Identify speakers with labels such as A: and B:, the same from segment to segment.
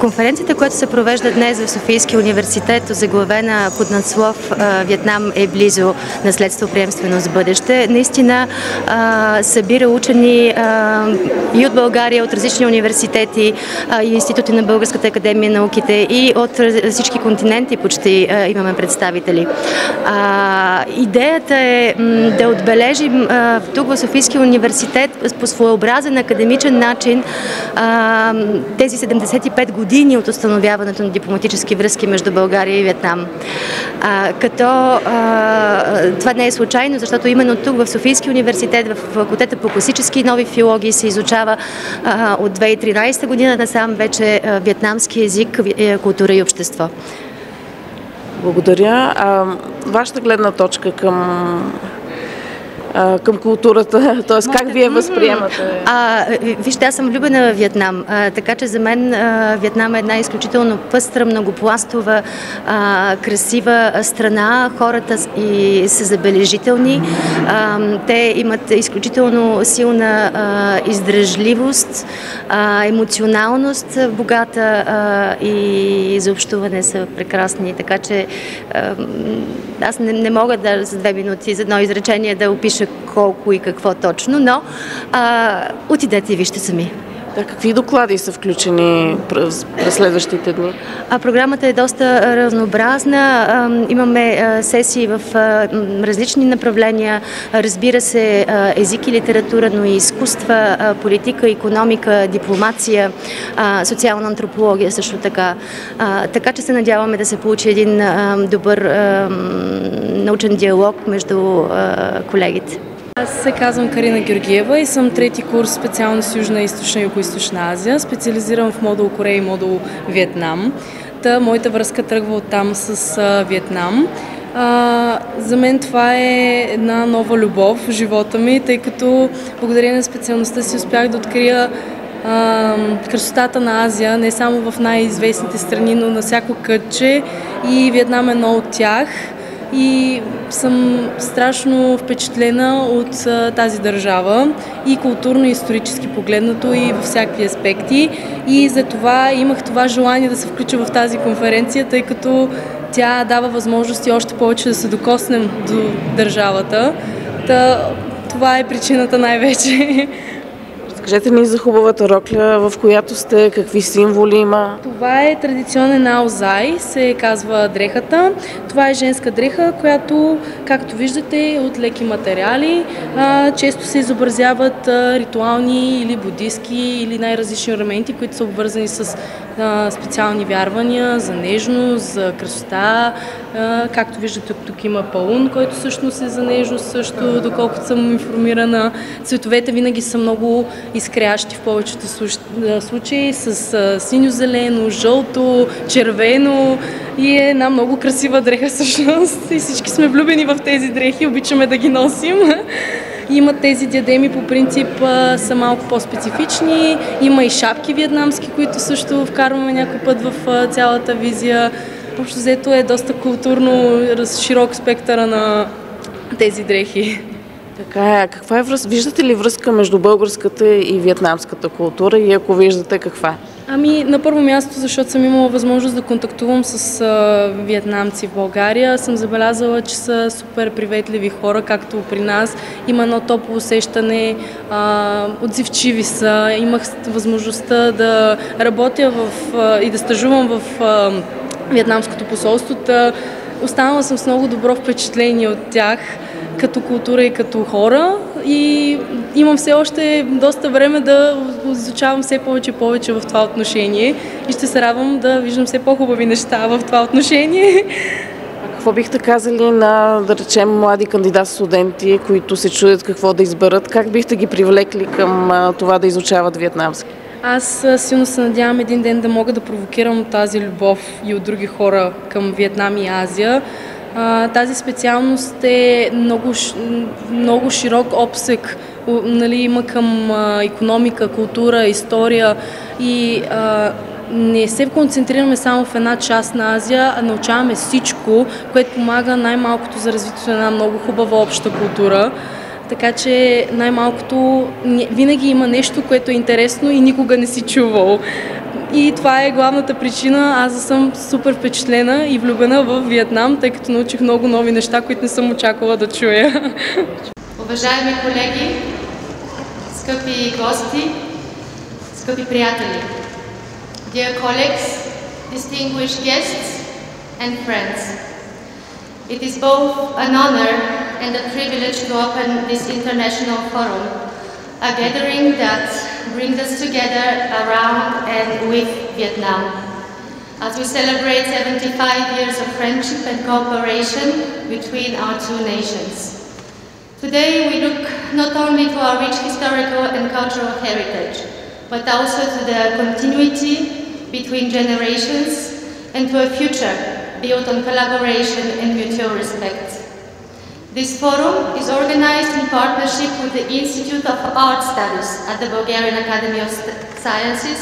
A: Конференцията, която се провежда днес в Софийския университет, заглавена под надслов "Виетнам е близо, наследство, приемственост, бъдеще", наистина събира учени и от България, от различни университети и институти на Българската академия на науките, и от всички континенти почти имаме представители. Идеята е да отбележим тук в Софийския университет по своеобразен академичен начин тези 75 години от установяването на дипломатически връзки между България и Виетнам. Като това не е случайно, защото именно тук в Софийския университет, в Факултета по класически и нови филологии се изучава от 2013 година насам вече виетнамски език, култура и общество.
B: Благодаря. Вашата гледна точка към културата, т.е. как вие възприемате?
A: Вижте, аз съм влюбена в Виетнам, така че за мен Виетнам е една изключително пъстра, многопластова, красива страна. Хората са забележителни. Те имат изключително силна издръжливост, емоционалност богата и за общуване са прекрасни. Така че аз не мога да за 2 минути, за едно изречение да опиша колко и какво точно, но отидете и вижте сами.
B: Какви доклади са включени през следващите дни?
A: Програмата е доста разнообразна. Имаме сесии в различни направления. Разбира се, език и литература, но и изкуства, политика, икономика, дипломация, социална антропология също така. Така че се надяваме да се получи един добър научен диалог между колегите.
C: Аз се казвам Карина Георгиева и съм трети курс специалност Южна, Източна и Югоизточна Азия. Специализирам в модул Корея и модул Виетнам. Моята връзка тръгва оттам с Виетнам. За мен това е една нова любов в живота ми, тъй като благодарение на специалността си успях да открия красотата на Азия, не само в най-известните страни, но на всяко кътче, и Виетнам е едно от тях. И съм страшно впечатлена от тази държава и културно и исторически погледнато и във всякакви аспекти. И затова имах това желание да се включа в тази конференция, тъй като тя дава възможности още повече да се докоснем до държавата. Това е причината най-вече.
B: Кажете ни за хубавата рокля, в която сте, какви символи има?
C: Това е традиционен аозай, се казва дрехата. Това е женска дреха, която, както виждате, е от леки материали. Често се изобразяват ритуални или будистки или най-различни орнаменти, които са обвързани с специални вярвания за нежност, за красота. Както виждате, тук има паун, който всъщност е за нежност също, доколкото съм информирана. Цветовете винаги са много изкрящи в повечето случаи, с синьо-зелено, жълто, червено, и е една много красива дреха всъщност. И всички сме влюбени в тези дрехи, обичаме да ги носим. Има тези диадеми, по принцип са малко по-специфични. Има и шапки виетнамски, които също вкарваме някой път в цялата визия. Общо взето е доста културно, широк спектъра на тези дрехи.
B: Така е. Каква е виждате ли връзка между българската и виетнамската култура, и ако виждате, каква?
C: На първо място, защото съм имала възможност да контактувам с виетнамци в България, съм забелязала, че са супер приветливи хора, както при нас. Има едно топло усещане, отзивчиви са. Имах възможността да работя и да стажувам в виетнамското посолство. Останала съм с много добро впечатление от тях, като култура и като хора, и имам все още доста време да изучавам все повече и повече в това отношение и ще се радвам да виждам все по-хубави неща в това отношение.
B: Какво бихте казали на, да речем, млади кандидат-студенти, които се чудят какво да изберат? Как бихте ги привлекли към това да изучават виетнамски?
C: Аз силно се надявам един ден да мога да провокирам тази любов и от други хора към Виетнам и Азия. Тази специалност е много широк обсек, има към икономика, култура, история, и не се концентрираме само в една част на Азия, а научаваме всичко, което помага най-малкото за развитието на една много хубава обща култура. Така че най-малкото винаги има нещо, което е интересно и никога не си чувал. И това е главната причина аз да съм супер впечатлена и влюбена в Виетнам, тъй като научих много нови неща, които не съм очаквала да чуя.
A: Уважаеми колеги, скъпи гости, скъпи приятели, dear colleagues, distinguished guests and friends, it is both an honor and a privilege to open this international forum, a gathering that brings us together around and with Vietnam, as we celebrate 75 years of friendship and cooperation between our two nations. Today we look not only to our rich historical and cultural heritage, but also to the continuity between generations and to a future built on collaboration and mutual respect. This forum is organized in partnership with the Institute of Art Studies at the Bulgarian Academy of Sciences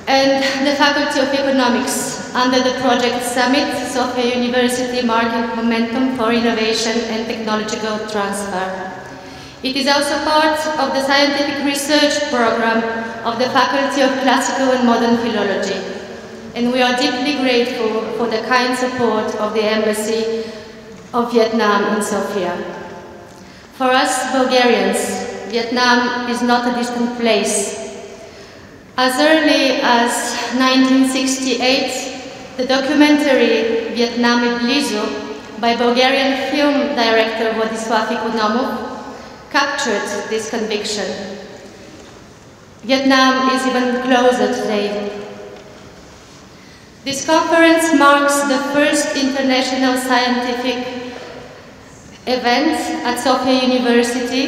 A: and the Faculty of Economics under the project Summit, Sofia University Marking Momentum for Innovation and Technological Transfer. It is also part of the scientific research program of the Faculty of Classical and Modern Philology. And we are deeply grateful for the kind support of the Embassy of Vietnam in Sofia. For us Bulgarians, Vietnam is not a distant place. As early as 1968, the documentary Vietnam Blizo by Bulgarian film director Władysław Ikonomov captured this conviction. Vietnam is even closer today. This conference marks the first international scientific event at Sofia University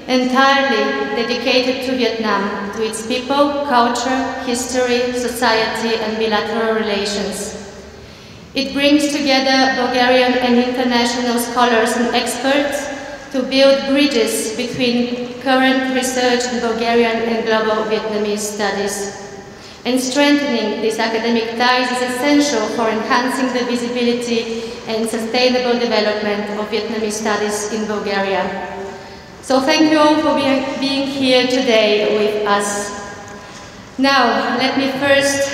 A: entirely dedicated to Vietnam, to its people, culture, history, society, and bilateral relations. It brings together Bulgarian and international scholars and experts to build bridges between current research in Bulgarian and global Vietnamese studies. And strengthening these academic ties is essential for enhancing the visibility and sustainable development of Vietnamese studies in Bulgaria. So thank you all for being here today with us. Now, let me first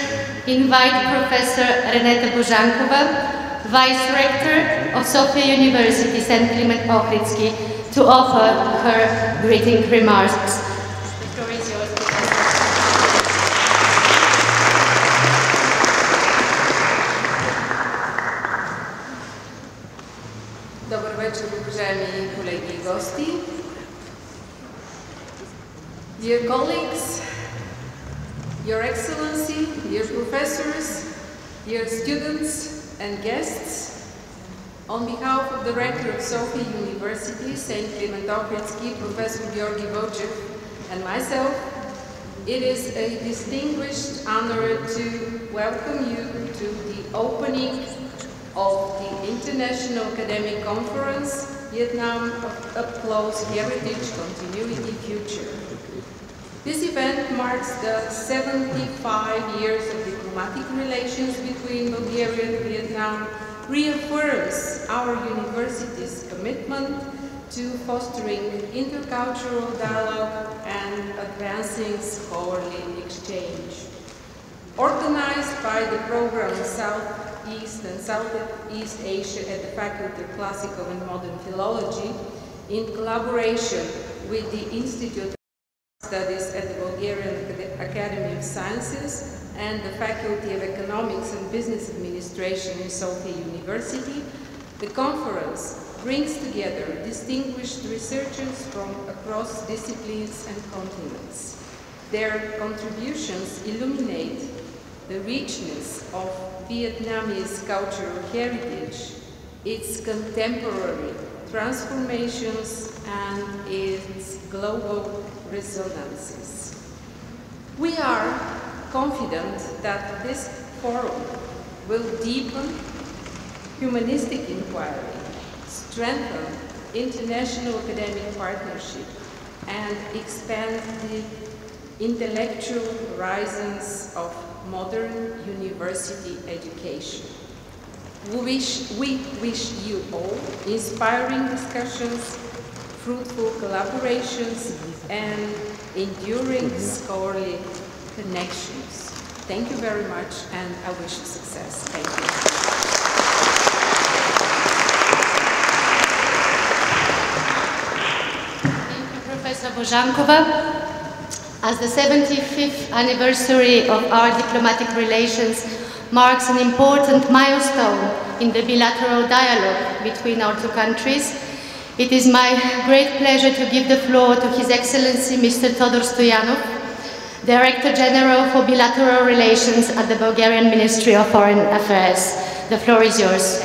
A: invite Professor Reneta Božankova, Vice Rector of Sofia University, St. Clement Ohridsky, to offer her greeting remarks. The floor is yours.
D: Добър вечер, уважаеми колеги и гости. Dear colleagues, Your Excellency, dear professors, dear students and guests, on behalf of the Rector of Sofia University, St. Clement Ohridsky, Professor Georgi Vocev, and myself, it is a distinguished honor to welcome you to the opening of the International Academic Conference, Vietnam Up Close Heritage Continuity Future. This event marks the 75 years of diplomatic relations between Bulgaria and Vietnam, reaffirms our university's commitment to fostering intercultural dialogue and advancing scholarly exchange. Organized by the program Southeast and Southeast Asia at the Faculty of Classical and Modern Philology, in collaboration with the Institute of Studies at the Bulgarian Academy of Sciences and the Faculty of Economics and Business Administration in Sofia University, the conference brings together distinguished researchers from across disciplines and continents. Their contributions illuminate the richness of Vietnamese cultural heritage, its contemporary transformations, and its global resonances. We are confident that this forum will deepen humanistic inquiry, strengthen international academic partnership, and expand the intellectual horizons of modern university education. We wish you all inspiring discussions, fruitful collaborations, and enduring scholarly connections. Thank you very much, and I wish you success. Thank you.
A: Thank you, Professor Božankova. As the 75th anniversary of our diplomatic relations marks an important milestone in the bilateral dialogue between our two countries, it is my great pleasure to give the floor to His Excellency Mr. Todor Stoyanov, Director General for Bilateral Relations at the Bulgarian Ministry of Foreign Affairs. The floor is yours.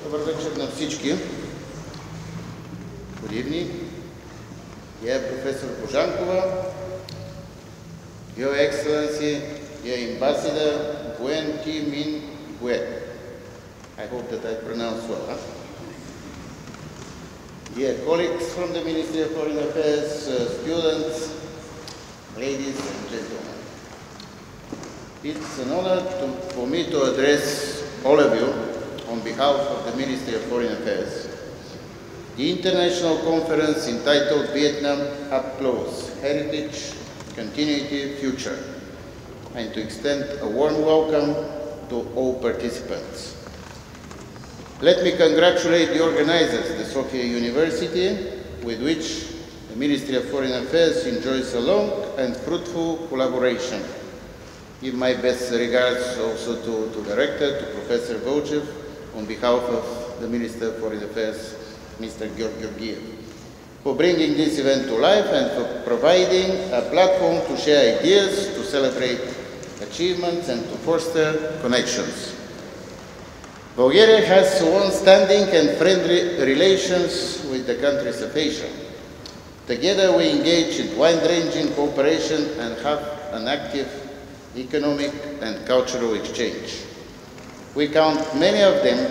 E: Добър вечер на всички. Good evening. Dear Professor Božankova, Your Excellency, Dear Ambassador Buen Thi Minh Buen. I hope that I pronounced well. Huh? Dear colleagues from the Ministry of Foreign Affairs, students, ladies and gentlemen. It's an honor for me to address all of you on behalf of the Ministry of Foreign Affairs, the international conference entitled Vietnam Up Close, Heritage, Continuity, Future, and to extend a warm welcome to all participants. Let me congratulate the organizers, the Sofia University, with which the Ministry of Foreign Affairs enjoys a long and fruitful collaboration. Give my best regards also to Director, to Professor Volchev, on behalf of the Minister of Foreign Affairs, Mr. Georgiev, for bringing this event to life and for providing a platform to share ideas, to celebrate achievements and to foster connections. Bulgaria has long-standing and friendly relations with the countries of Asia. Together we engage in wide-ranging cooperation and have an active economic and cultural exchange. We count many of them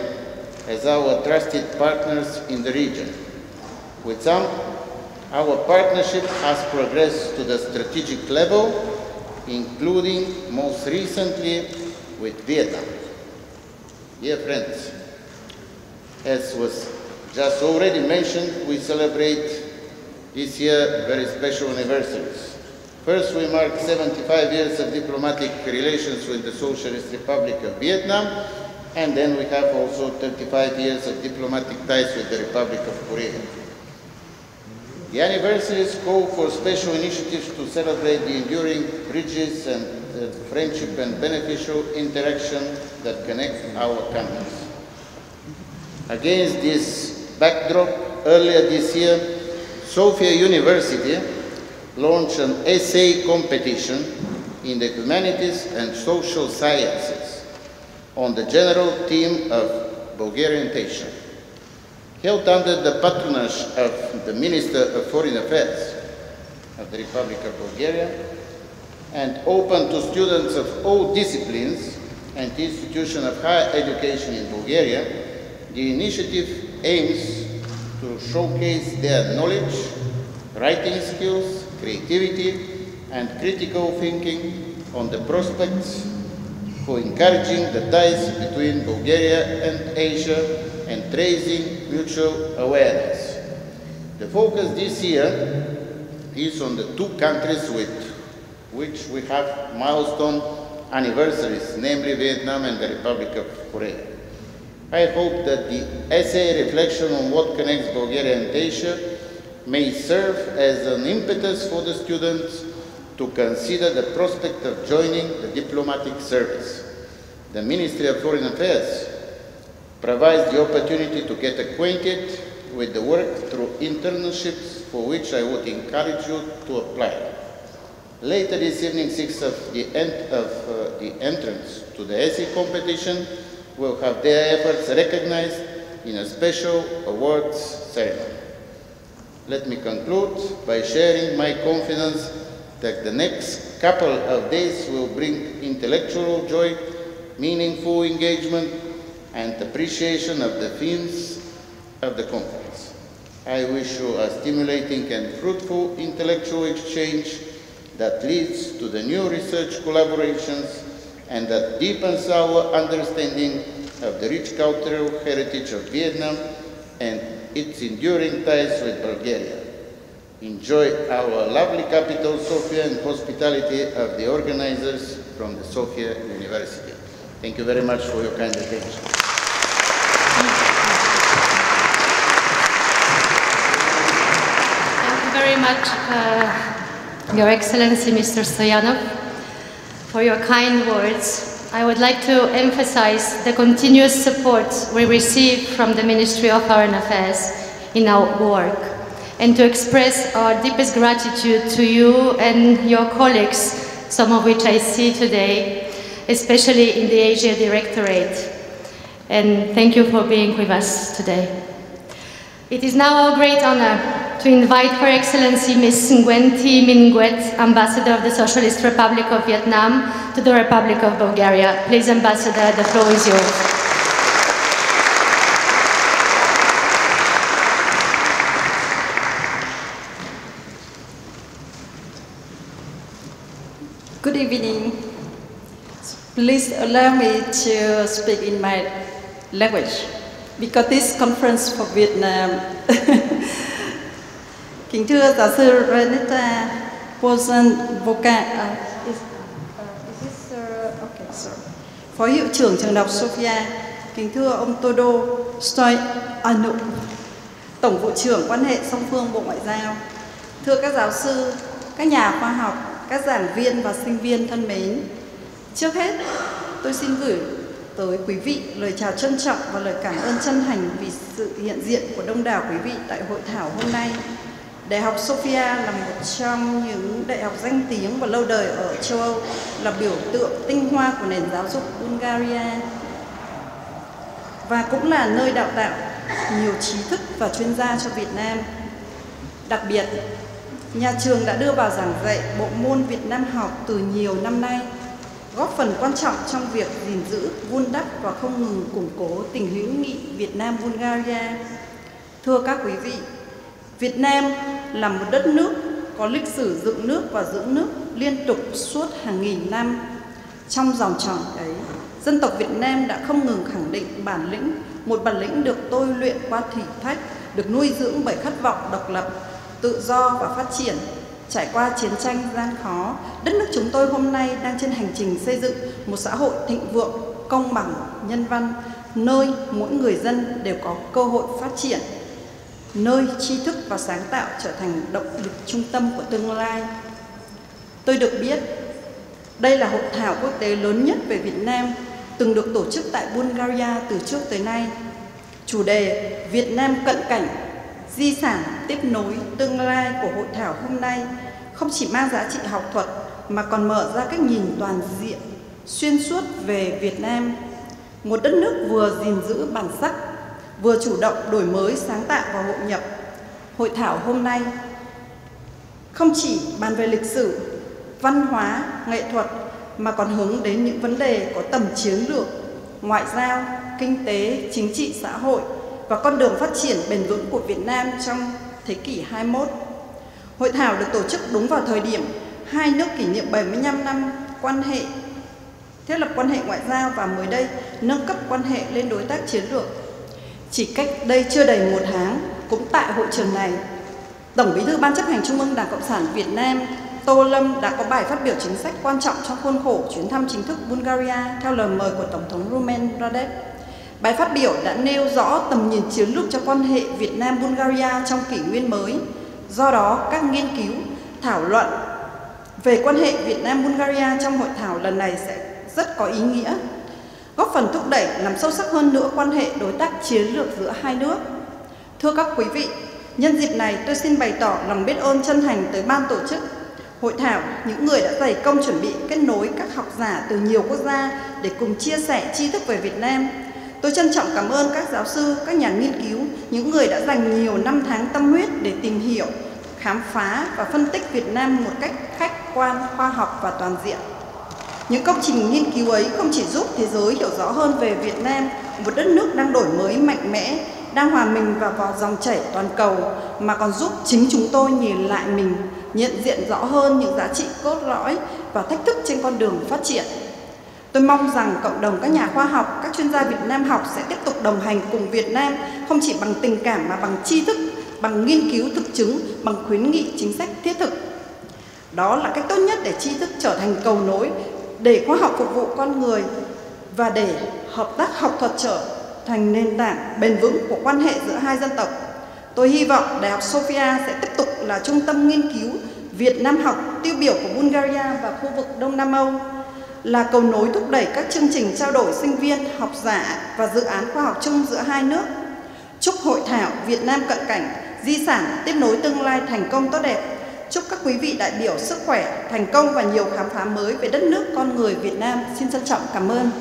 E: as our trusted partners in the region. With some, our partnership has progressed to the strategic level, including most recently with Vietnam. Dear friends, as was just already mentioned, we celebrate this year very special anniversaries. First, we mark 75 years of diplomatic relations with the Socialist Republic of Vietnam, and then we have also 35 years of diplomatic ties with the Republic of Korea. The anniversaries call for special initiatives to celebrate the enduring bridges and friendship and beneficial interaction that connect our countries. Against this backdrop, earlier this year, Sofia University launched an essay competition in the humanities and social sciences on the general theme of Bulgarian-Asia. Held under the patronage of the Minister of Foreign Affairs of the Republic of Bulgaria and open to students of all disciplines and institutions of higher education in Bulgaria, the initiative aims to showcase their knowledge, writing skills, creativity, and critical thinking on the prospects for encouraging the ties between Bulgaria and Asia and raising mutual awareness. The focus this year is on the two countries with which we have milestone anniversaries, namely Vietnam and the Republic of Korea. I hope that the essay reflection on what connects Bulgaria and Asia may serve as an impetus for the students to consider the prospect of joining the diplomatic service. The Ministry of Foreign Affairs provides the opportunity to get acquainted with the work through internships, for which I would encourage you to apply. Later this evening, 6 of the entrants to the essay competition will have their efforts recognized in a special awards ceremony. Let me conclude by sharing my confidence that the next couple of days will bring intellectual joy, meaningful engagement, and appreciation of the themes of the conference. I wish you a stimulating and fruitful intellectual exchange that leads to the new research collaborations and that deepens our understanding of the rich cultural heritage of Vietnam and its enduring ties with Bulgaria. Enjoy our lovely capital, Sofia, and hospitality of the organizers from the Sofia University. Thank you very much for your kind attention.
A: Thank you very much, Your Excellency, Mr. Stoyanov, for your kind words. I would like to emphasize the continuous support we receive from the Ministry of Foreign Affairs in our work, and to express our deepest gratitude to you and your colleagues, some of which I see today, especially in the Asia Directorate. And thank you for being with us today. It is now our great honor to invite Her Excellency Ms. Nguyen Thi Minh Nguyen, Ambassador of the Socialist Republic of Vietnam, to the Republic of Bulgaria. Please, Ambassador, the floor is yours.
F: Good evening. Please allow me to speak in my language, because this conference for Vietnam. Kính thưa giáo sư Renita Voca, Phó Hiệu trưởng Trường đại học Sofia, kính thưa ông Todo Stoyanov, Tổng vụ trưởng quan hệ song phương Bộ Ngoại giao, thưa các giáo sư, các nhà khoa học, các giảng viên và sinh viên thân mến. Trước hết, tôi xin gửi tới quý vị lời chào trân trọng và lời cảm ơn chân thành vì sự hiện diện của đông đảo quý vị tại hội thảo hôm nay. Đại học Sofia là một trong những đại học danh tiếng và lâu đời ở châu Âu, là biểu tượng tinh hoa của nền giáo dục Bulgaria và cũng là nơi đào tạo nhiều trí thức và chuyên gia cho Việt Nam. Đặc biệt, nhà trường đã đưa vào giảng dạy bộ môn Việt Nam học từ nhiều năm nay, góp phần quan trọng trong việc gìn giữ, vun đắp và không ngừng củng cố tình hữu nghị Việt Nam-Bulgaria. Thưa các quý vị, Việt Nam là một đất nước có lịch sử dựng nước và giữ nước liên tục suốt hàng nghìn năm. Trong dòng tròn ấy, dân tộc Việt Nam đã không ngừng khẳng định bản lĩnh, một bản lĩnh được tôi luyện qua thử thách, được nuôi dưỡng bởi khát vọng độc lập, tự do và phát triển. Trải qua chiến tranh gian khó, đất nước chúng tôi hôm nay đang trên hành trình xây dựng một xã hội thịnh vượng, công bằng, nhân văn, nơi mỗi người dân đều có cơ hội phát triển, nơi tri thức và sáng tạo trở thành động lực trung tâm của tương lai. Tôi được biết, đây là hội thảo quốc tế lớn nhất về Việt Nam từng được tổ chức tại Bulgaria từ trước tới nay. Chủ đề Việt Nam cận cảnh, di sản tiếp nối tương lai của hội thảo hôm nay không chỉ mang giá trị học thuật mà còn mở ra cách nhìn toàn diện, xuyên suốt về Việt Nam, một đất nước vừa gìn giữ bản sắc, vừa chủ động đổi mới, sáng tạo và hội nhập. Hội thảo hôm nay không chỉ bàn về lịch sử, văn hóa, nghệ thuật mà còn hướng đến những vấn đề có tầm chiến lược, ngoại giao, kinh tế, chính trị, xã hội và con đường phát triển bền vững của Việt Nam trong thế kỷ 21. Hội thảo được tổ chức đúng vào thời điểm hai nước kỷ niệm 75 năm quan hệ, thiết lập quan hệ ngoại giao và mới đây nâng cấp quan hệ lên đối tác chiến lược. Chỉ cách đây chưa đầy một tháng, cũng tại hội trường này, Tổng Bí thư Ban chấp hành Trung ương Đảng Cộng sản Việt Nam Tô Lâm đã có bài phát biểu chính sách quan trọng trong khuôn khổ chuyến thăm chính thức Bulgaria theo lời mời của Tổng thống Rumen Radev. Bài phát biểu đã nêu rõ tầm nhìn chiến lược cho quan hệ Việt Nam-Bulgaria trong kỷ nguyên mới. Do đó, các nghiên cứu, thảo luận về quan hệ Việt Nam-Bulgaria trong hội thảo lần này sẽ rất có ý nghĩa, góp phần thúc đẩy làm sâu sắc hơn nữa quan hệ đối tác chiến lược giữa hai nước. Thưa các quý vị, nhân dịp này tôi xin bày tỏ lòng biết ơn chân thành tới ban tổ chức hội thảo, những người đã dày công chuẩn bị kết nối các học giả từ nhiều quốc gia để cùng chia sẻ tri thức về Việt Nam. Tôi trân trọng cảm ơn các giáo sư, các nhà nghiên cứu, những người đã dành nhiều năm tháng tâm huyết để tìm hiểu, khám phá và phân tích Việt Nam một cách khách quan, khoa học và toàn diện. Những công trình nghiên cứu ấy không chỉ giúp thế giới hiểu rõ hơn về Việt Nam, một đất nước đang đổi mới mạnh mẽ, đang hòa mình vào dòng chảy toàn cầu, mà còn giúp chính chúng tôi nhìn lại mình, nhận diện rõ hơn những giá trị cốt lõi và thách thức trên con đường phát triển. Tôi mong rằng cộng đồng các nhà khoa học, các chuyên gia Việt Nam học sẽ tiếp tục đồng hành cùng Việt Nam, không chỉ bằng tình cảm mà bằng tri thức, bằng nghiên cứu thực chứng, bằng khuyến nghị chính sách thiết thực. Đó là cách tốt nhất để tri thức trở thành cầu nối, để khoa học phục vụ con người và để hợp tác học thuật trở thành nền tảng bền vững của quan hệ giữa hai dân tộc. Tôi hy vọng Đại học Sofia sẽ tiếp tục là trung tâm nghiên cứu Việt Nam học tiêu biểu của Bulgaria và khu vực Đông Nam Âu, là cầu nối thúc đẩy các chương trình trao đổi sinh viên, học giả và dự án khoa học chung giữa hai nước. Chúc hội thảo Việt Nam cận cảnh, di sản tiếp nối tương lai thành công tốt đẹp. Chúc các quý vị đại biểu sức khỏe, thành công và nhiều khám phá mới về đất nước, con người Việt Nam. Xin trân trọng cảm ơn.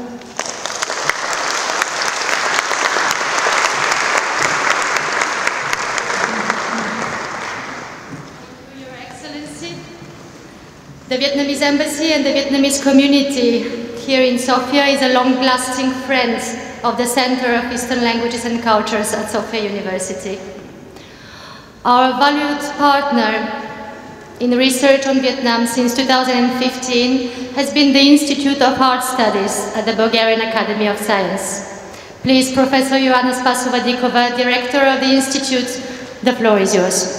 A: The Vietnamese Embassy and the Vietnamese community here in Sofia is a long-lasting friend of the Center of Eastern Languages and Cultures at Sofia University. Our valued partner in research on Vietnam since 2015 has been the Institute of Art Studies at the Bulgarian Academy of Science. Please, Professor Ioana Spasova-Dikova, Director of the Institute, the floor is yours.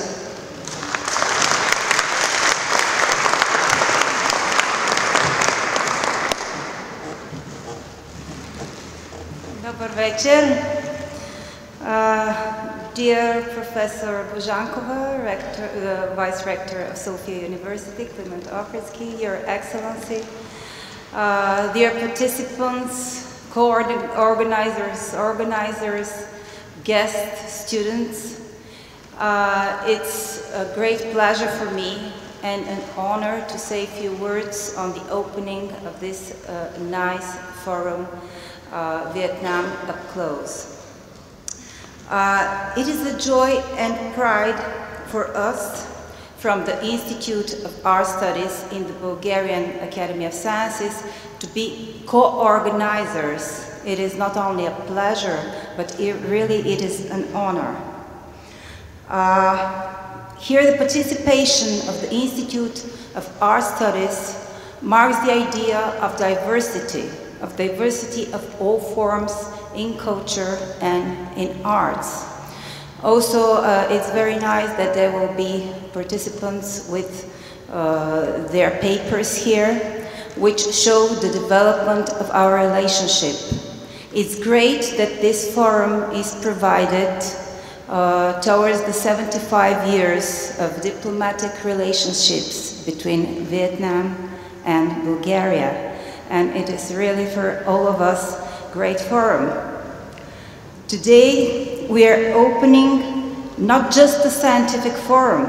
G: Dear Professor Bojankova, Vice Rector of Sofia University, Clement Ohridsky, Your Excellency, dear participants, organizers, guests, students, it's a great pleasure for me and an honor to say a few words on the opening of this nice forum, Vietnam Up Close. It is a joy and pride for us from the Institute of Art Studies in the Bulgarian Academy of Sciences to be co-organizers. It is not only a pleasure, but it is an honor. Here the participation of the Institute of Art Studies marks the idea of diversity of all forms in culture and in arts. Also, it's very nice that there will be participants with their papers here, which show the development of our relationship. It's great that this forum is provided towards the 75 years of diplomatic relationships between Vietnam and Bulgaria. And it is really for all of us great forum. Today we are opening not just a scientific forum,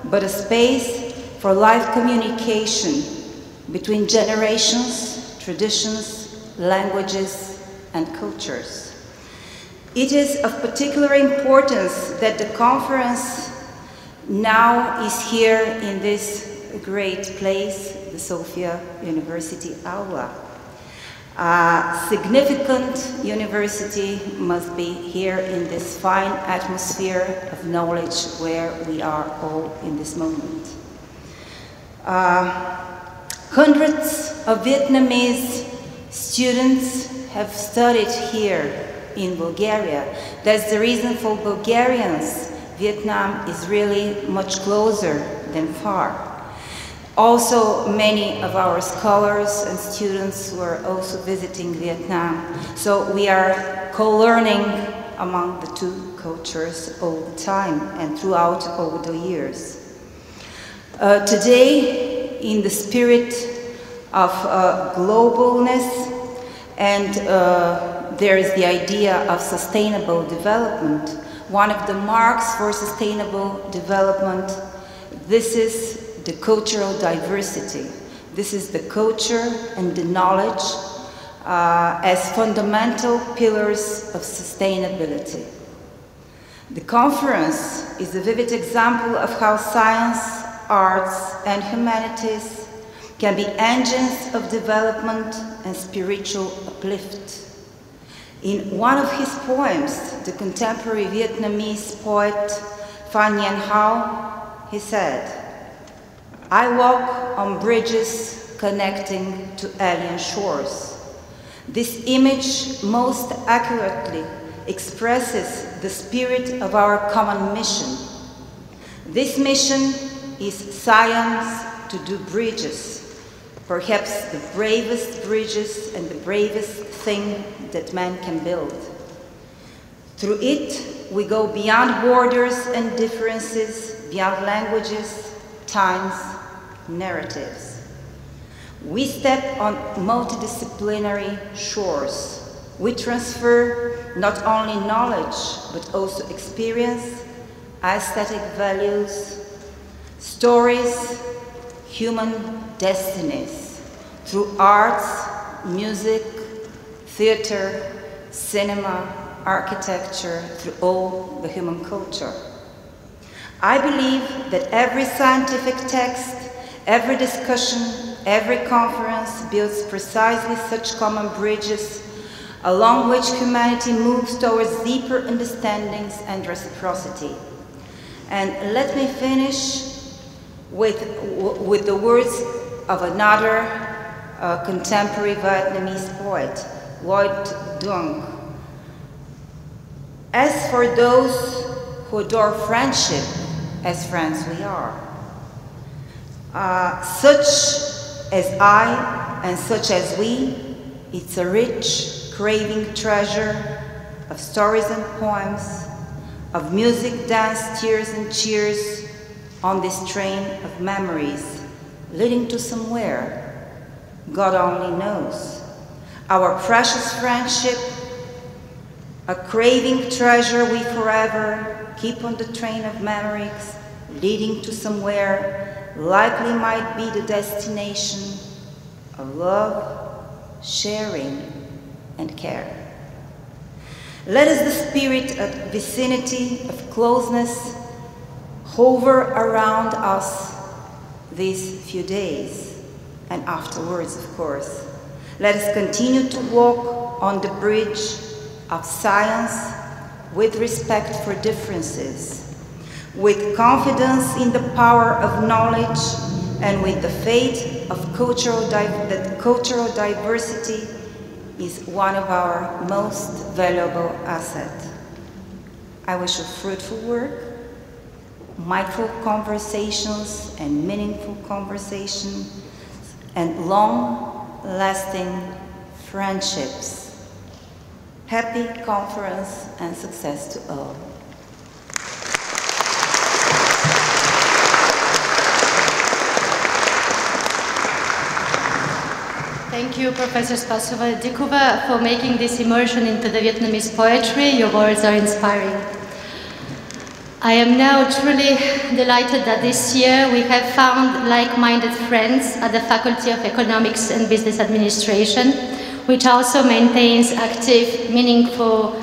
G: but a space for live communication between generations, traditions, languages, and cultures. It is of particular importance that the conference now is here in this great place, the Sofia University Aula. A significant university must be here in this fine atmosphere of knowledge where we are all in this moment. Hundreds of Vietnamese students have studied here in Bulgaria. That's the reason for Bulgarians, Vietnam is really much closer than far. Also, many of our scholars and students were also visiting Vietnam. So we are co-learning among the two cultures all the time and throughout all the years. Today, in the spirit of globalness, and there is the idea of sustainable development. One of the marks for sustainable development, this is the cultural diversity. This is the culture and the knowledge as fundamental pillars of sustainability. The conference is a vivid example of how science, arts, and humanities can be engines of development and spiritual uplift. In one of his poems, the contemporary Vietnamese poet Phan Nhan Hao, he said, "I walk on bridges connecting to alien shores. This image most accurately expresses the spirit of our common mission. This mission is science to do bridges, perhaps the bravest bridges and the bravest thing that man can build. Through it, we go beyond borders and differences, beyond languages, times, narratives. We step on multidisciplinary shores. We transfer not only knowledge, but also experience, aesthetic values, stories, human destinies, through arts, music, theater, cinema, architecture, through all the human culture. I believe that every scientific text, every discussion, every conference builds precisely such common bridges along which humanity moves towards deeper understandings and reciprocity. And let me finish with the words of another contemporary Vietnamese poet, Lloyd Dung. As for those who adore friendship, as friends we are, such as I and such as we, it's a rich, craving treasure of stories and poems, of music, dance, tears and cheers on this train of memories leading to somewhere God only knows. Our precious friendship, a craving treasure we forever keep on the train of memories leading to somewhere likely might be the destination of love, sharing, and care. Let us the spirit of vicinity, of closeness, hover around us these few days, and afterwards, of course. Let us continue to walk on the bridge of science with respect for differences, with confidence in the power of knowledge, and with the faith of that cultural diversity is one of our most valuable assets. I wish you fruitful work, mindful conversations and meaningful conversations, and long-lasting friendships. Happy conference and success to all.
A: Thank you, Professor Spasova Dikova, for making this immersion into the Vietnamese poetry. Your words are inspiring. I am now truly delighted that this year we have found like-minded friends at the Faculty of Economics and Business Administration, which also maintains active, meaningful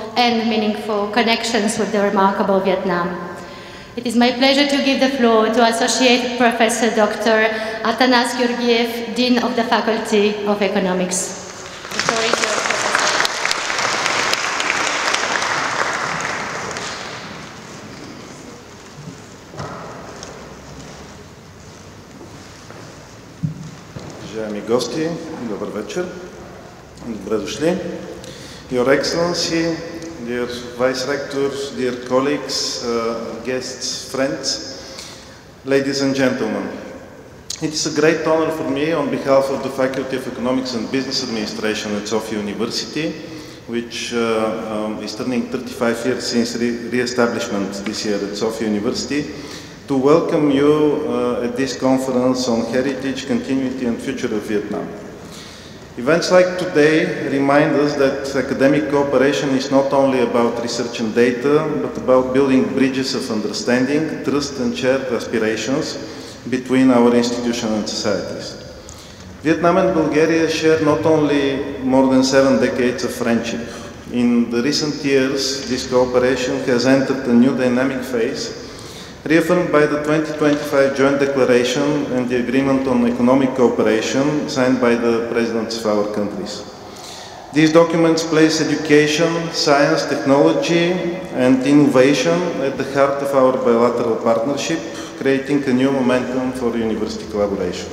A: connections with the remarkable Vietnam. It is my pleasure to give the floor to Associate Professor Dr. Atanas Georgiev, Dean of the Faculty of Economics. The floor is yours, Professor.
H: Уважаеми гости, добър вечер. Добре дошли. Your Excellency, dear Vice Rector, dear colleagues, guests, friends, ladies and gentlemen. It is a great honor for me on behalf of the Faculty of Economics and Business Administration at Sofia University, which is turning 35 years since re-establishment this year at Sofia University, to welcome you at this conference on heritage, continuity and future of Vietnam. Events like today remind us that academic cooperation is not only about research and data, but about building bridges of understanding, trust and shared aspirations between our institutions and societies. Vietnam and Bulgaria share not only more than 7 decades of friendship. In the recent years, this cooperation has entered a new dynamic phase, reaffirmed by the 2025 Joint Declaration and the Agreement on Economic Cooperation signed by the presidents of our countries. These documents place education, science, technology and innovation at the heart of our bilateral partnership, creating a new momentum for university collaboration.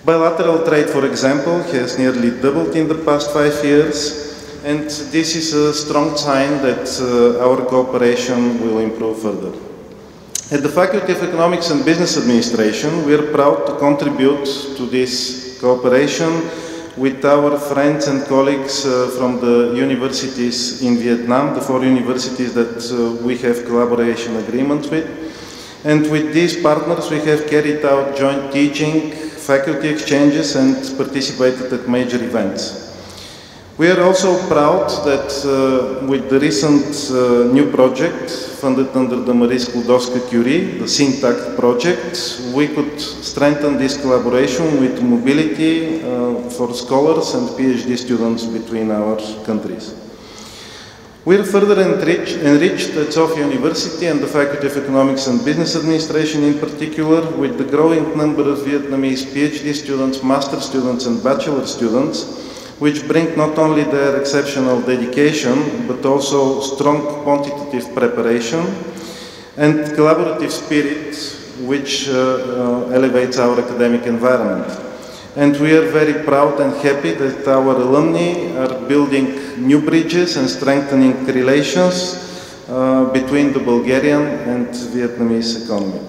H: Bilateral trade, for example, has nearly doubled in the past 5 years, and this is a strong sign that our cooperation will improve further. At the Faculty of Economics and Business Administration, we are proud to contribute to this cooperation with our friends and colleagues from the universities in Vietnam, the 4 universities that we have collaboration agreements with. And with these partners, we have carried out joint teaching, faculty exchanges, and participated at major events. We are also proud that with the recent new project funded under the Marie Skłodowska-Curie, the SynTact project, we could strengthen this collaboration with mobility for scholars and PhD students between our countries. We are further enriched at Sofia University and the Faculty of Economics and Business Administration in particular with the growing number of Vietnamese PhD students, master students and bachelor students, which bring not only their exceptional dedication, but also strong quantitative preparation and collaborative spirit, which elevates our academic environment. And we are very proud and happy that our alumni are building new bridges and strengthening relations between the Bulgarian and Vietnamese economy.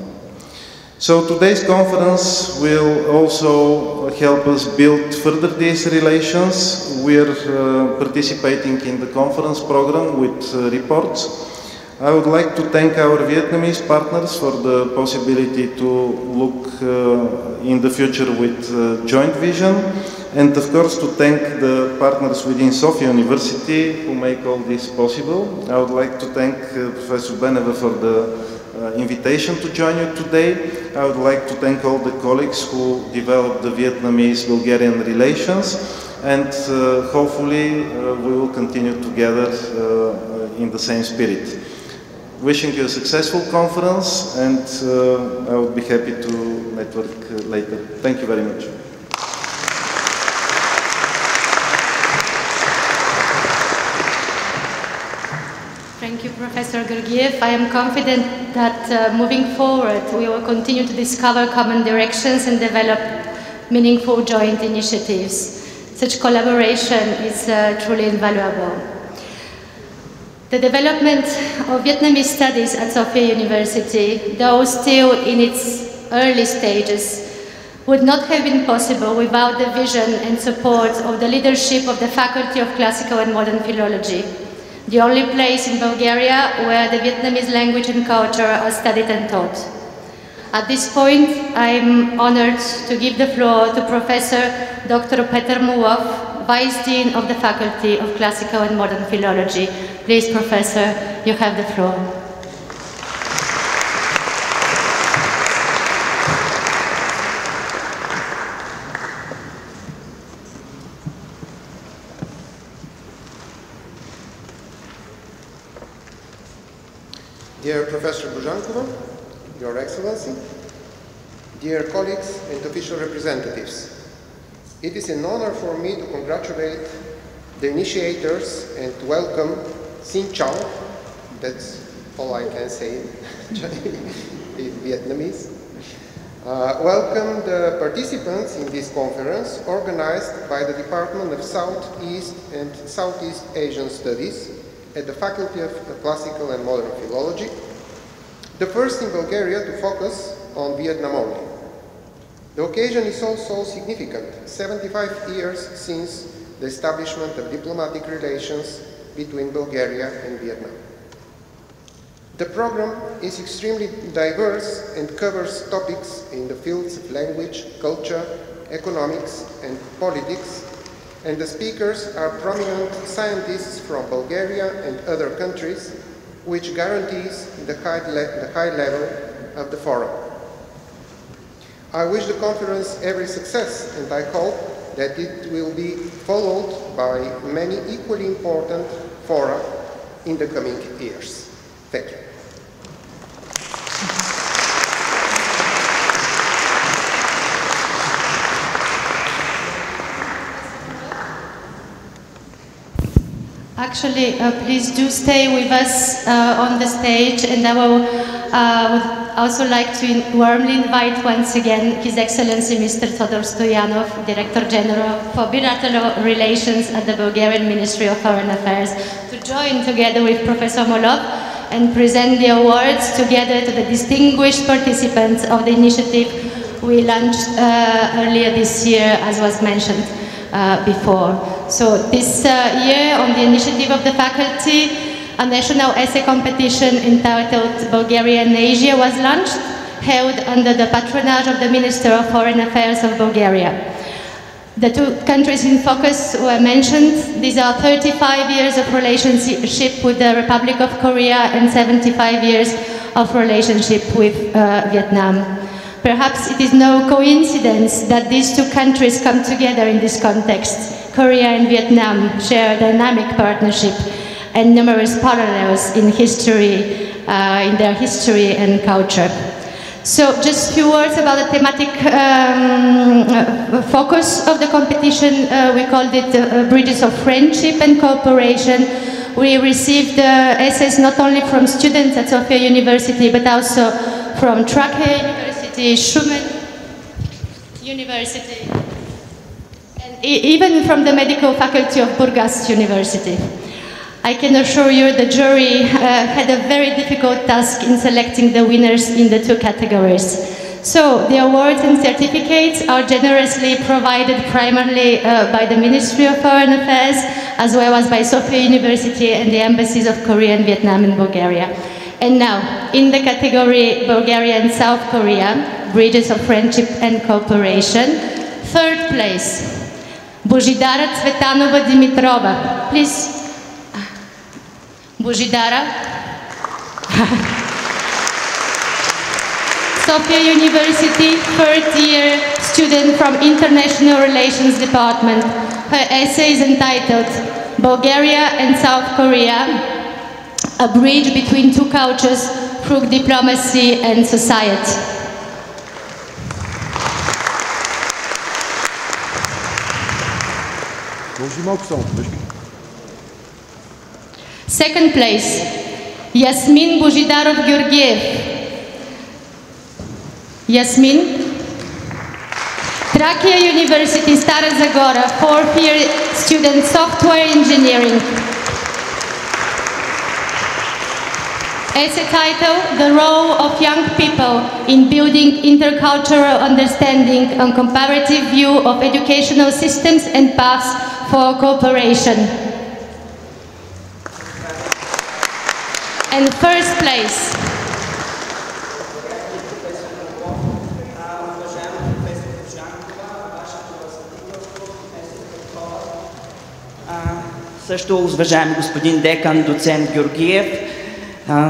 H: So today's conference will also help us build further these relations. We are participating in the conference program with reports. I would like to thank our Vietnamese partners for the possibility to look in the future with joint vision, and of course to thank the partners within Sofia University who make all this possible. I would like to thank Professor Beneva for the invitation to join you today. I would like to thank all the colleagues who developed the Vietnamese-Bulgarian relations, and hopefully we will continue together in the same spirit. Wishing you a successful conference, and I would be happy to network later. Thank you very much.
A: Thank you, Professor Georgiev. I am confident that moving forward, we will continue to discover common directions and develop meaningful joint initiatives. Such collaboration is truly invaluable. The development of Vietnamese studies at Sofia University, though still in its early stages, would not have been possible without the vision and support of the leadership of the Faculty of Classical and Modern Philology, the only place in Bulgaria where the Vietnamese language and culture are studied and taught. At this point, I'm honored to give the floor to Professor Dr. Peter Mułów, Vice Dean of the Faculty of Classical and Modern Philology. Please, Professor, you have the floor.
I: Dear Professor Bujankova, Your Excellency, dear colleagues and official representatives, it is an honor for me to congratulate the initiators and welcome Xin Chào, that's all I can say in Vietnamese. Welcome the participants in this conference organized by the Department of Southeast and Southeast Asian Studies at the Faculty of Classical and Modern Philology, the first in Bulgaria to focus on Vietnam only. The occasion is also significant, 75 years since the establishment of diplomatic relations between Bulgaria and Vietnam. The program is extremely diverse and covers topics in the fields of language, culture, economics, and politics, and the speakers are prominent scientists from Bulgaria and other countries, which guarantees the high level of the forum. I wish the conference every success, and I hope that it will be followed by many equally important fora in the coming years. Thank you.
A: Actually, please do stay with us on the stage, and I also like to warmly invite once again His Excellency Mr. Todor Stoyanov, Director General for Bilateral Relations at the Bulgarian Ministry of Foreign Affairs, to join together with Professor Molov and present the awards together to the distinguished participants of the initiative we launched earlier this year, as was mentioned before. So this year, on the initiative of the faculty, a national essay competition entitled Bulgaria and Asia was launched, held under the patronage of the Minister of Foreign Affairs of Bulgaria. The two countries in focus were mentioned. These are 35 years of relationship with the Republic of Korea and 75 years of relationship with Vietnam. Perhaps it is no coincidence that these two countries come together in this context. Korea and Vietnam share a dynamic partnership and numerous parallels in history, in their history and culture. So just a few words about the thematic focus of the competition. We called it Bridges of Friendship and Cooperation. We received essays not only from students at Sofia University, but also from Trache University, Schumann University, and even from the medical faculty of Burgas University. I can assure you the jury had a very difficult task in selecting the winners in the two categories. So the awards and certificates are generously provided primarily by the Ministry of Foreign Affairs, as well as by Sofia University and the embassies of Korea and Vietnam and Bulgaria. And now, in the category Bulgaria and South Korea, Bridges of Friendship and Cooperation, third place, Božidara Цветанова Димитрова. Please. Božidara. Sofia University, third-year student from International Relations Department. Her essay is entitled Bulgaria and South Korea, a bridge between two cultures through diplomacy and society. Second place, Yasmin Božidarov Georgiev. Yasmin. Trakia University, Stara Zagora, fourth-year student, software engineering. Essay title, The Role of Young People in Building Intercultural Understanding and Comparative View of Educational Systems and Paths for Cooperation. And first place.
J: Също уважаеми господин декан, доцент Георгиев,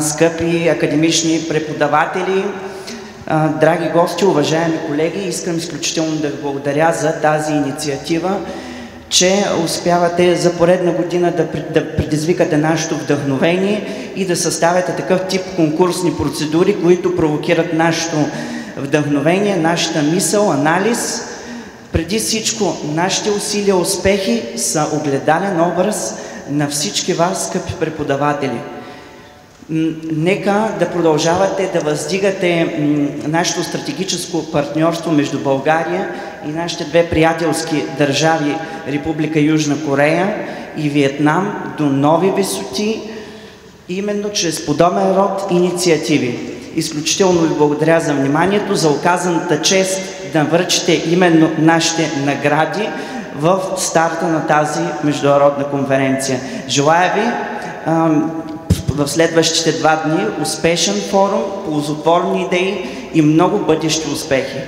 J: скъпи академични преподаватели, драги гости, уважаеми колеги, искам изключително да ви благодаря за тази инициатива, че успявате за поредна година да предизвикате нашето вдъхновение и да съставяте такъв тип конкурсни процедури, които провокират нашето вдъхновение, нашата мисъл, анализ. Преди всичко, нашите усилия, успехи са огледален образ на всички вас, скъпи преподаватели. Нека да продължавате да въздигате нашето стратегическо партньорство между България и нашите две приятелски държави, Република Южна Корея и Виетнам, до нови висоти, именно чрез подобен род инициативи. Изключително ви благодаря за вниманието, за оказаната чест да връчите именно нашите награди в старта на тази международна конференция. Желая ви в следващите 2 дни успешен форум, ползотворни идеи и много бъдещи успехи.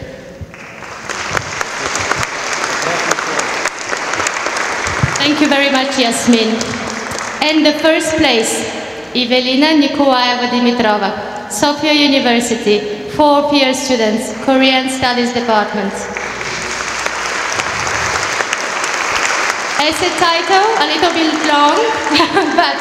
A: Thank you very much, Yasmin. And the first place, Evelina Nikolaeva Dimitrova, Sofia University, 4th-year students, Korean Studies Department. Essay title, a little bit long, but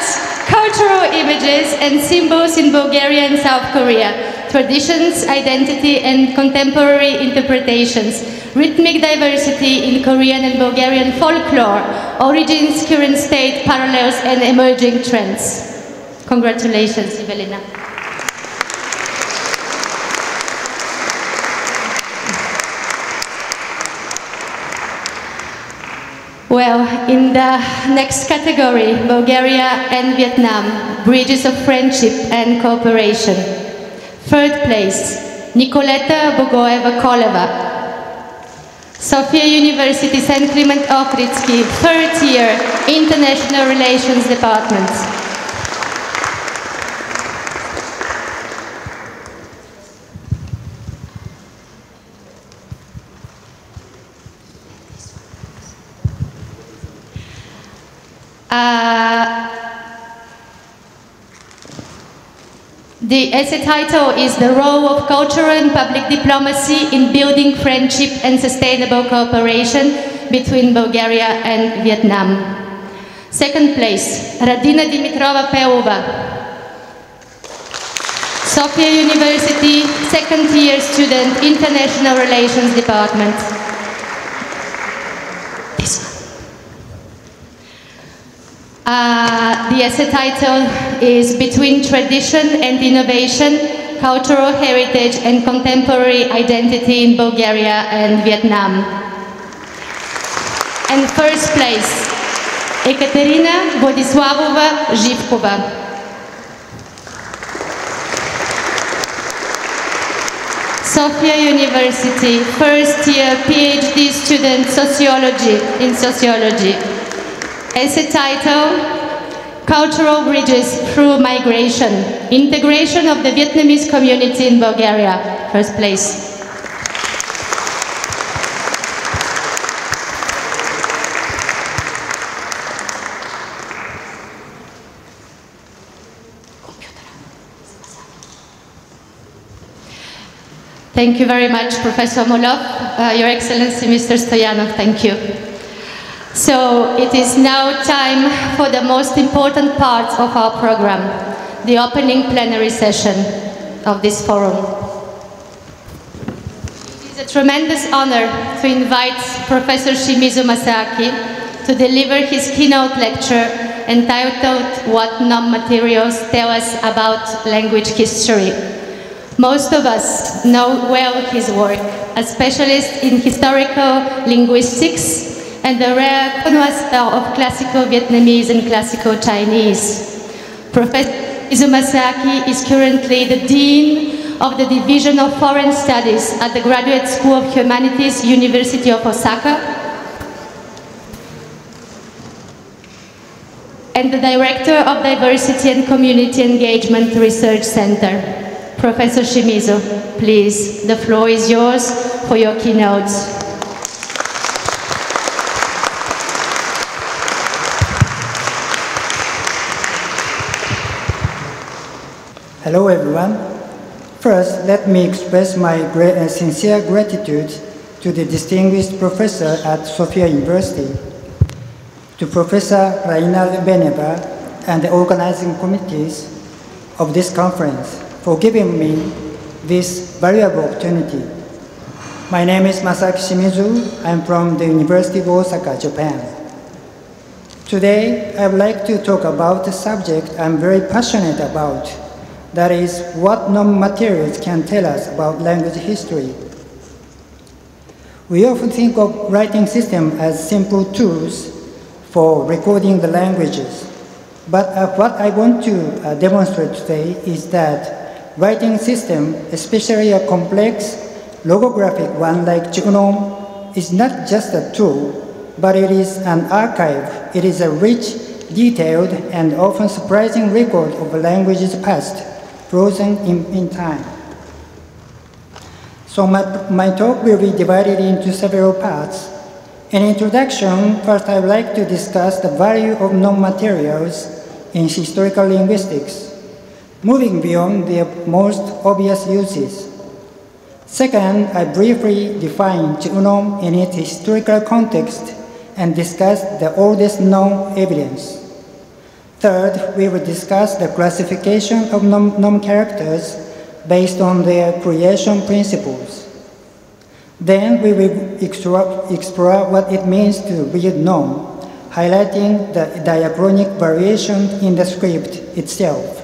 A: cultural images and symbols in Bulgaria and South Korea, traditions, identity, and contemporary interpretations, rhythmic diversity in Korean and Bulgarian folklore, origins, current state, parallels, and emerging trends. Congratulations, Evelina. Well, in the next category, Bulgaria and Vietnam, bridges of friendship and cooperation. Third place, Nikoleta Bogoeva-Koleva. Sofia University, St. Clement Ochridsky, third year, International Relations Department. The essay title is The Role of Cultural and Public Diplomacy in Building Friendship and Sustainable Cooperation between Bulgaria and Vietnam. Second place, Radina Dimitrova-Pelova. Sofia University, second year student, International Relations Department. This one. The essay title is Between Tradition and Innovation, Cultural Heritage and Contemporary Identity in Bulgaria and Vietnam. And first place, Ekaterina Владиславова-Живкова. Sofia University, first year PhD student, in sociology. Essay title, Cultural Bridges Through Migration, Integration of the Vietnamese Community in Bulgaria, first place. Thank you very much, Professor Molov, Your Excellency, Mr. Stoyanov, thank you. So it is now time for the most important part of our program, the opening plenary session of this forum. It is a tremendous honor to invite Professor Shimizu Masaaki to deliver his keynote lecture entitled What Non-Materials Tell Us About Language History. Most of us know well his work, a specialist in historical linguistics and the rare connoisseur of classical Vietnamese and classical Chinese. Professor Shimizu Masaaki is currently the Dean of the Division of Foreign Studies at the Graduate School of Humanities, University of Osaka, and the Director of Diversity and Community Engagement Research Center. Professor Shimizu, please, the floor is yours for your keynotes.
K: Hello everyone. First, let me express my sincere gratitude to the distinguished professor at Sofia University, to Professor Rainal Beneva and the organizing committees of this conference for giving me this valuable opportunity. My name is Masaaki Shimizu. I'm from the University of Osaka, Japan. Today, I would like to talk about a subject I'm very passionate about. That is, what non-materials can tell us about language history. We often think of writing systems as simple tools for recording the languages. But what I want to demonstrate today is that writing system, especially a complex logographic one like Jugnong, is not just a tool, but it is an archive. It is a rich, detailed, and often surprising record of a language's past, frozen in time. So my talk will be divided into several parts. In introduction, first I would like to discuss the value of non-materials in historical linguistics, moving beyond their most obvious uses. Second, I briefly define Jugnong in its historical context and discuss the oldest known evidence. Third, we will discuss the classification of nom characters based on their creation principles. Then we will explore what it means to read nom, highlighting the diachronic variation in the script itself.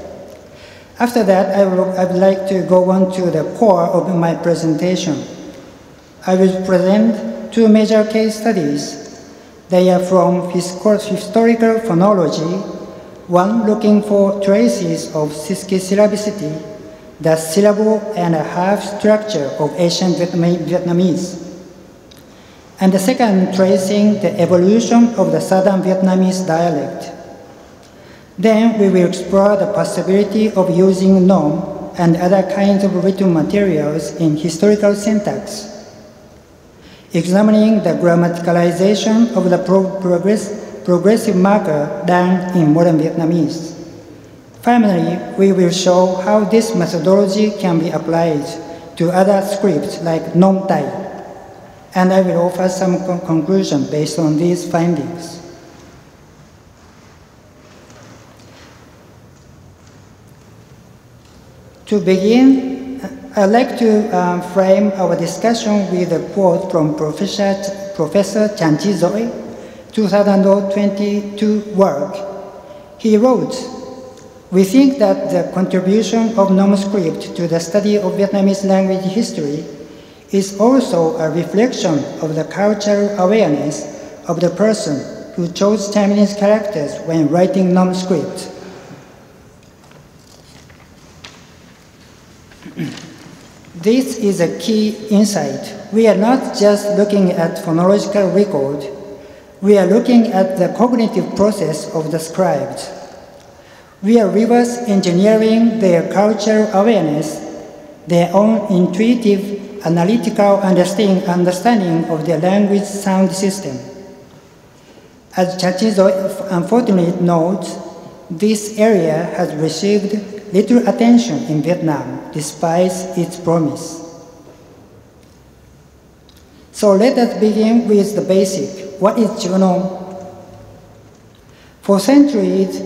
K: After that, I would like to go on to the core of my presentation. I will present two major case studies, They are from historical phonology, one looking for traces of syllabicity, the syllable and a half structure of ancient Vietnamese. And the second tracing the evolution of the Southern Vietnamese dialect. Then we will explore the possibility of using nom and other kinds of written materials in historical syntax, examining the grammaticalization of the progressive marker done in modern Vietnamese. Finally, we will show how this methodology can be applied to other scripts like nom Thai, and I will offer some conclusion based on these findings. To begin, I'd like to frame our discussion with a quote from Professor Chan Chi Doi, 2022 work. He wrote, "We think that the contribution of nom script to the study of Vietnamese language history is also a reflection of the cultural awareness of the person who chose Chinese characters when writing nom script." This is a key insight. We are not just looking at phonological record, we are looking at the cognitive process of the scribes. We are reverse engineering their cultural awareness, their own intuitive, analytical understanding of their language sound system. As Chachizo unfortunately notes, this area has received little attention in Vietnam, despite its promise. So let us begin with the basic. What is chữ nom? For centuries,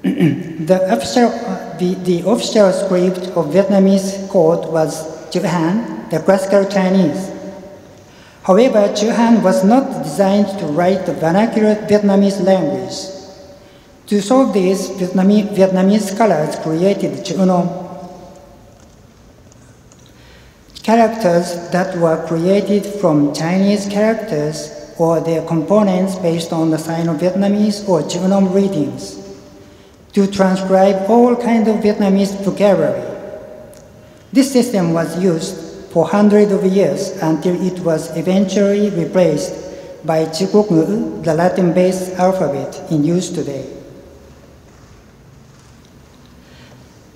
K: the official script of Vietnamese court was chữ Hán, the classical Chinese. However, chữ Hán was not designed to write the vernacular Vietnamese language. To solve this, Vietnamese scholars created chữ nom. Characters that were created from Chinese characters or their components based on the Sino-Vietnamese or chữ nom readings, to transcribe all kinds of Vietnamese vocabulary. This system was used for hundreds of years until it was eventually replaced by chữ quốc ngữ, the Latin-based alphabet in use today.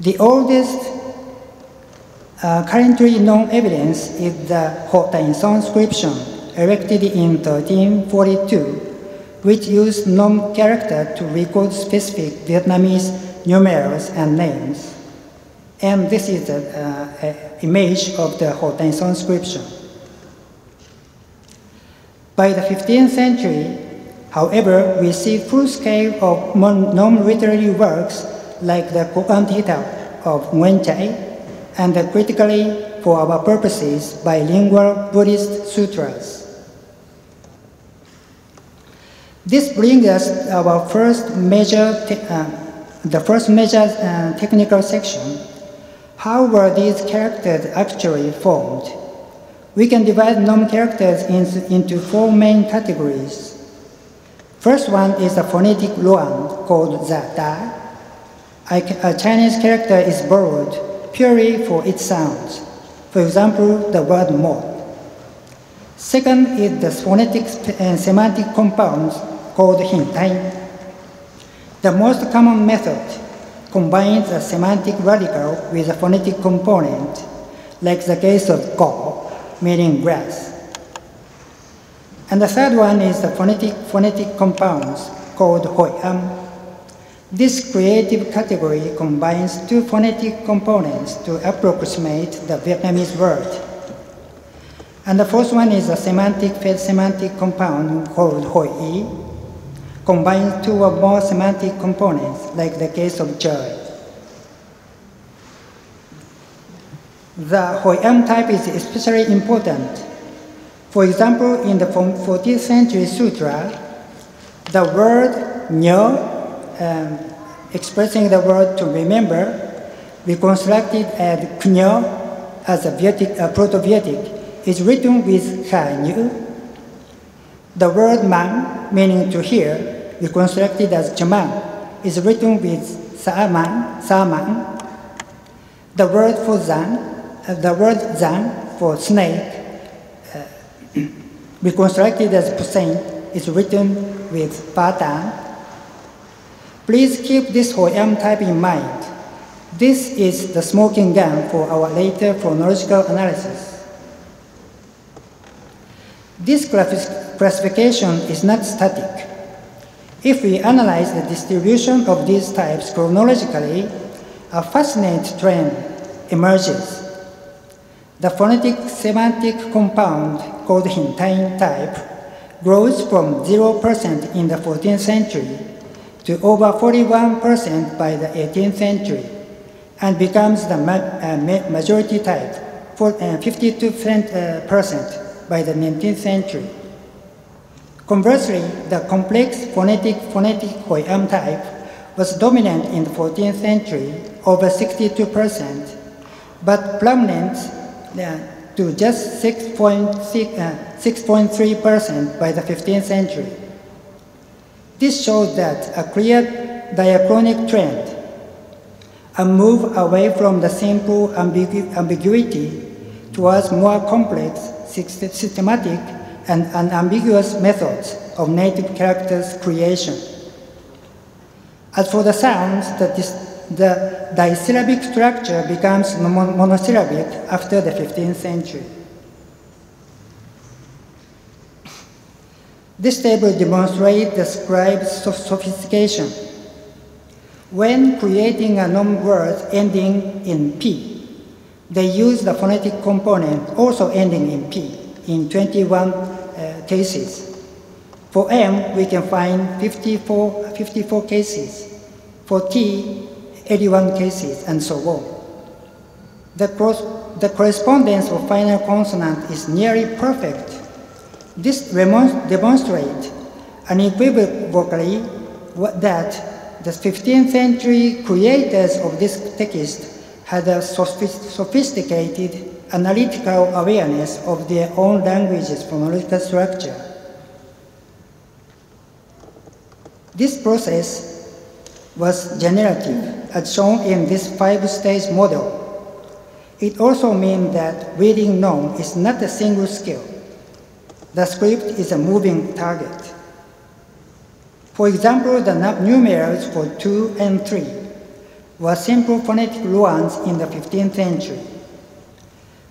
K: The oldest currently known evidence is the Ho Tien Son inscription, erected in 1342, which used nom character to record specific Vietnamese numerals and names. And this is an image of the Ho Tien Son inscription. By the 15th century, however, we see full scale of nom literary works like the Quran Thita of Nguyen Chai, and the critically, for our purposes, bilingual Buddhist sutras. This brings us to our first major, technical section. How were these characters actually formed? We can divide nom characters into four main categories. First one is a phonetic luang called zata. A Chinese character is borrowed purely for its sounds. For example, the word mo. Second is the phonetic and semantic compounds called hintai. The most common method combines a semantic radical with a phonetic component, like the case of ko, meaning grass. And the third one is the phonetic compounds called hoi-am. This creative category combines two phonetic components to approximate the Vietnamese word. And the fourth one is a semantic compound called hoi-i, combines two or more semantic components, like the case of joy. The hoi-am type is especially important. For example, in the 14th century sutra, the word nhớ, expressing the word to remember, reconstructed as knyo as a Proto-Vietic, is written with kha nhữ. The word man, meaning to hear, reconstructed as jaman, is written with sa'man. The word zan for snake, reconstructed as pusain, is written with patan. Please keep this Hoyam type in mind. This is the smoking gun for our later chronological analysis. This classification is not static. If we analyze the distribution of these types chronologically, a fascinating trend emerges. The phonetic-semantic compound called Hintain type grows from 0% in the 14th century to over 41% by the 18th century and becomes the majority type, 52% by the 19th century. Conversely, the complex phonetic Hoyam type was dominant in the 14th century, over 62%, but plummeted to just 6.3% by the 15th century. This shows that a clear diachronic trend, a move away from the simple ambiguity towards more complex, systematic, and unambiguous methods of native characters creation. As for the sounds, the disyllabic structure becomes monosyllabic after the 15th century. This table demonstrates the scribe's sophistication. When creating a nom word ending in P, they use the phonetic component also ending in P in 21 cases. For M, we can find 54 cases. For T, 81 cases, and so on. The correspondence of final consonant is nearly perfect. This demonstrates unequivocally that the 15th century creators of this text had a sophisticated analytical awareness of their own language's phonological structure. This process was generative, as shown in this 5-stage model. It also means that reading nom is not a single skill. The script is a moving target. For example, the numerals for 2 and 3 were simple phonetic ruans in the 15th century.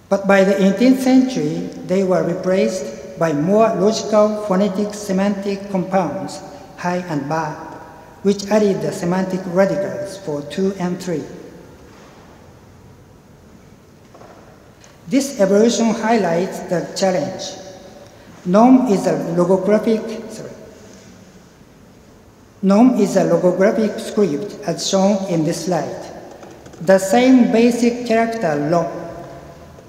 K: But by the 18th century, they were replaced by more logical phonetic semantic compounds, hai and ba, which added the semantic radicals for 2 and 3. This evolution highlights the challenge. Nom is a logographic script as shown in this slide. The same basic character lo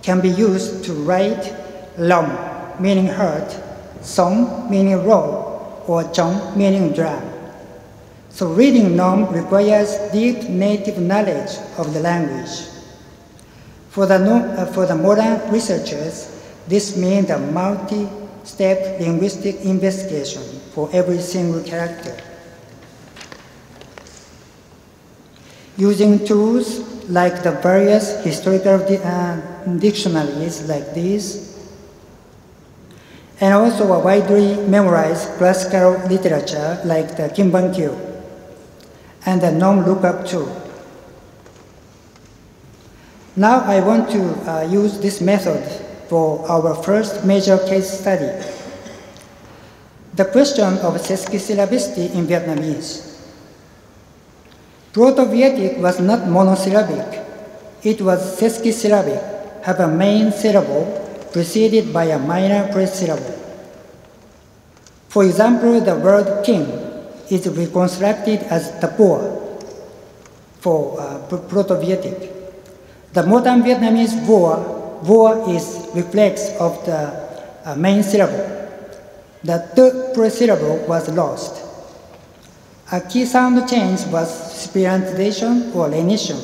K: can be used to write lom, meaning heart, song, meaning roll, or chong, meaning drum. So reading nom requires deep native knowledge of the language. For the modern researchers, this means a multi-step linguistic investigation for every single character. Using tools like the various historical dictionaries like these, and also a widely memorized classical literature like the Kimbankyo, and the nom lookup tool. Now I want to use this method for our first major case study. The question of sesquisyllabicity in Vietnamese. Proto-Vietic was not monosyllabic. It was sesquisyllabic, have a main syllable preceded by a minor presyllable. For example, the word king is reconstructed as tapua for Proto-Vietic. The modern Vietnamese voa is reflex of the main syllable. The th presyllable was lost. A key sound change was sperantization or lenition,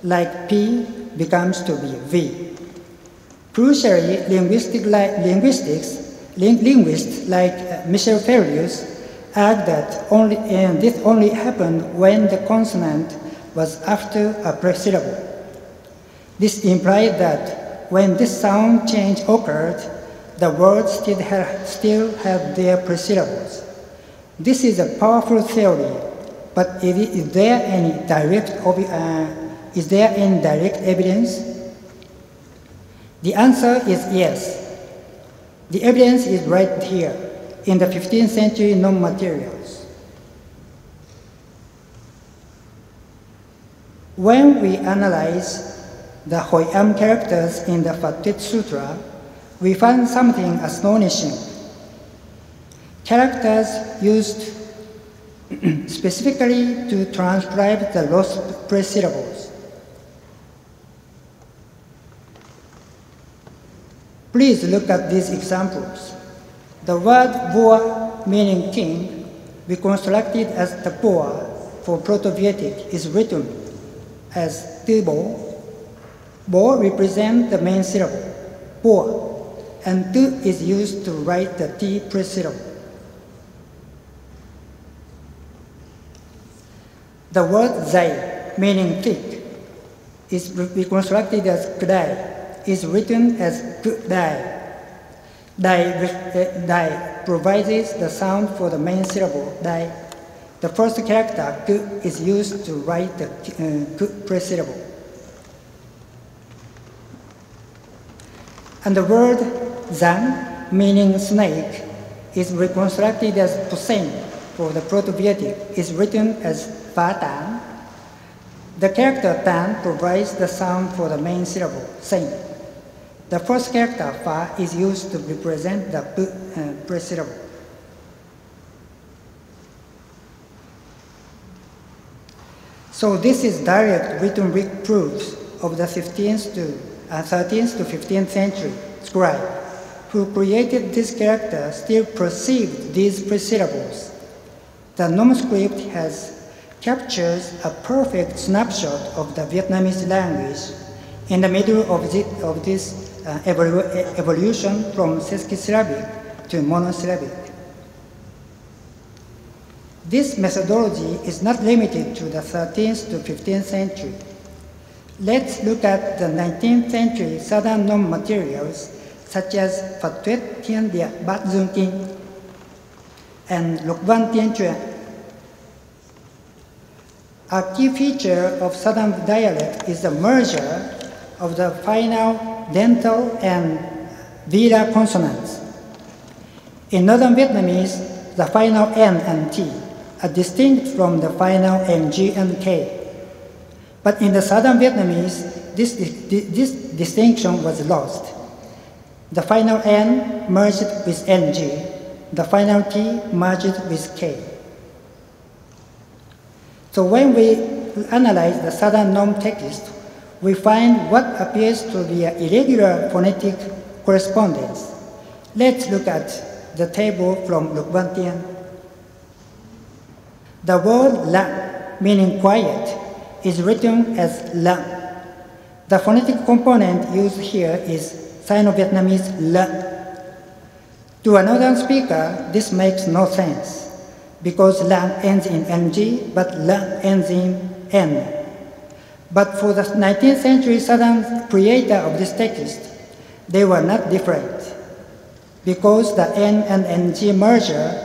K: like P becomes to be V. Crucially, linguistics Linguists like Michel Ferrius argue that this only happened when the consonant was after a presyllable. This implied that when this sound change occurred, the words still have their presyllables. This is a powerful theory, but is there any direct evidence? The answer is yes. The evidence is right here in the 15th century non-materials. When we analyze the Hoyam characters in the Fakultet Sutra, we find something astonishing. Characters used specifically to transcribe the lost presyllables. Please look at these examples. The word Boa, meaning king, reconstructed as the Boa for Proto-Vedic, is written as Tibo. Bo represents the main syllable, Boa, and Tu is used to write the T presyllable. The word Zai, meaning thick, is reconstructed as Kdai, is written as Kdai. Dai provides the sound for the main syllable, Dai. The first character, K, is used to write the K presyllable. And the word Zang, meaning snake, is reconstructed as Pusen for the Proto-Vedic, is written as Vatan. The character Tan provides the sound for the main syllable, Sen. The first character, Fa, is used to represent the presyllable. So this is direct written proofs of the 13th to 15th century scribe who created this character still perceived these presyllables. The manuscript captures a perfect snapshot of the Vietnamese language in the middle of this evolution from sesquisyllabic to monosyllabic. This methodology is not limited to the 13th to 15th century. Let's look at the 19th century southern non-materials such as Phật Thuyết Thiên Địa Bát Dương Kinh and Lục Văn Tiên Truyện. A key feature of southern dialect is the merger of the final dental and vela consonants. In northern Vietnamese, the final N and T are distinct from the final NG and K. But in the southern Vietnamese, this distinction was lost. The final N merged with NG, the final T merged with K. So when we analyze the southern norm text, we find what appears to be an irregular phonetic correspondence. Let's look at the table from Lục Văn Tiên. The word la, meaning quiet, is written as la. The phonetic component used here is Sino-Vietnamese la. To a northern speaker, this makes no sense, because la ends in ng, but la ends in n. But for the 19th century southern creator of this text, they were not different. Because the n and ng merger,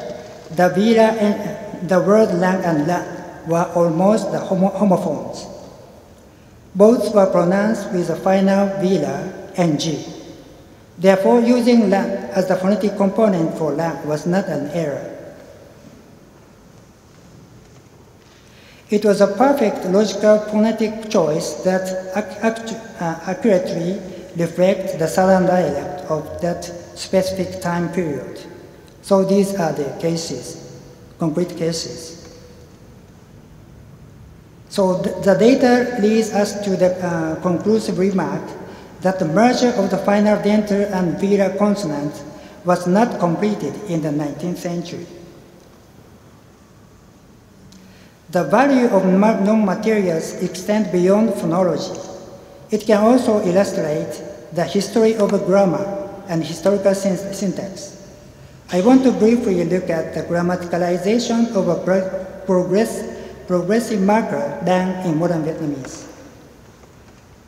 K: the vela and the word lang and la were almost the homophones. Both were pronounced with the final vela, ng. Therefore, using la as the phonetic component for la was not an error. It was a perfect logical phonetic choice that accurately reflects the southern dialect of that specific time period. So these are the cases, concrete cases. So the data leads us to the conclusive remark that the merger of the final dental and velar consonant was not completed in the 19th century. The value of non-materials extends beyond phonology. It can also illustrate the history of grammar and historical syntax. I want to briefly look at the grammaticalization of a progressive marker dang in modern Vietnamese.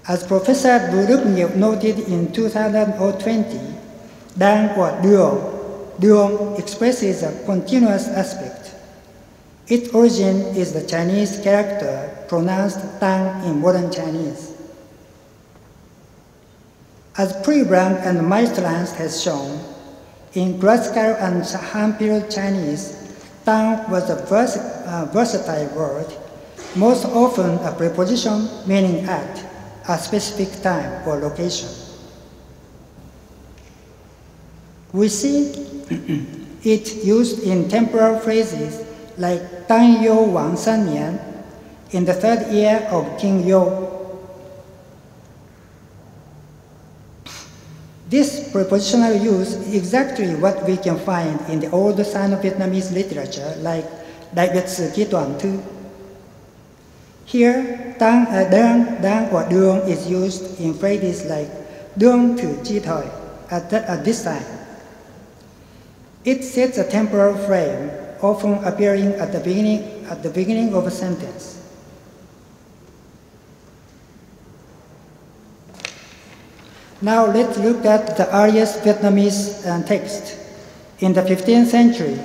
K: As Professor Bùi Đức Nhiệp noted in 2020, dang or duong expresses a continuous aspect. Its origin is the Chinese character pronounced tang in modern Chinese. As Pre-Brandt and Meisterland has shown, in classical and Han period Chinese, tang was a versatile word, most often a preposition meaning at a specific time or location. We see it used in temporal phrases like Tang Yo Wang San Nian in the 3rd year of King Yo. This prepositional use is exactly what we can find in the old Sino-Vietnamese literature like Đại Việt Sử Ký Toàn Thư. Here, dang or duong is used in phrases like duong thử chi thời at this time. It sets a temporal frame, often appearing at the beginning of a sentence. Now let's look at the earliest Vietnamese text. In the 15th century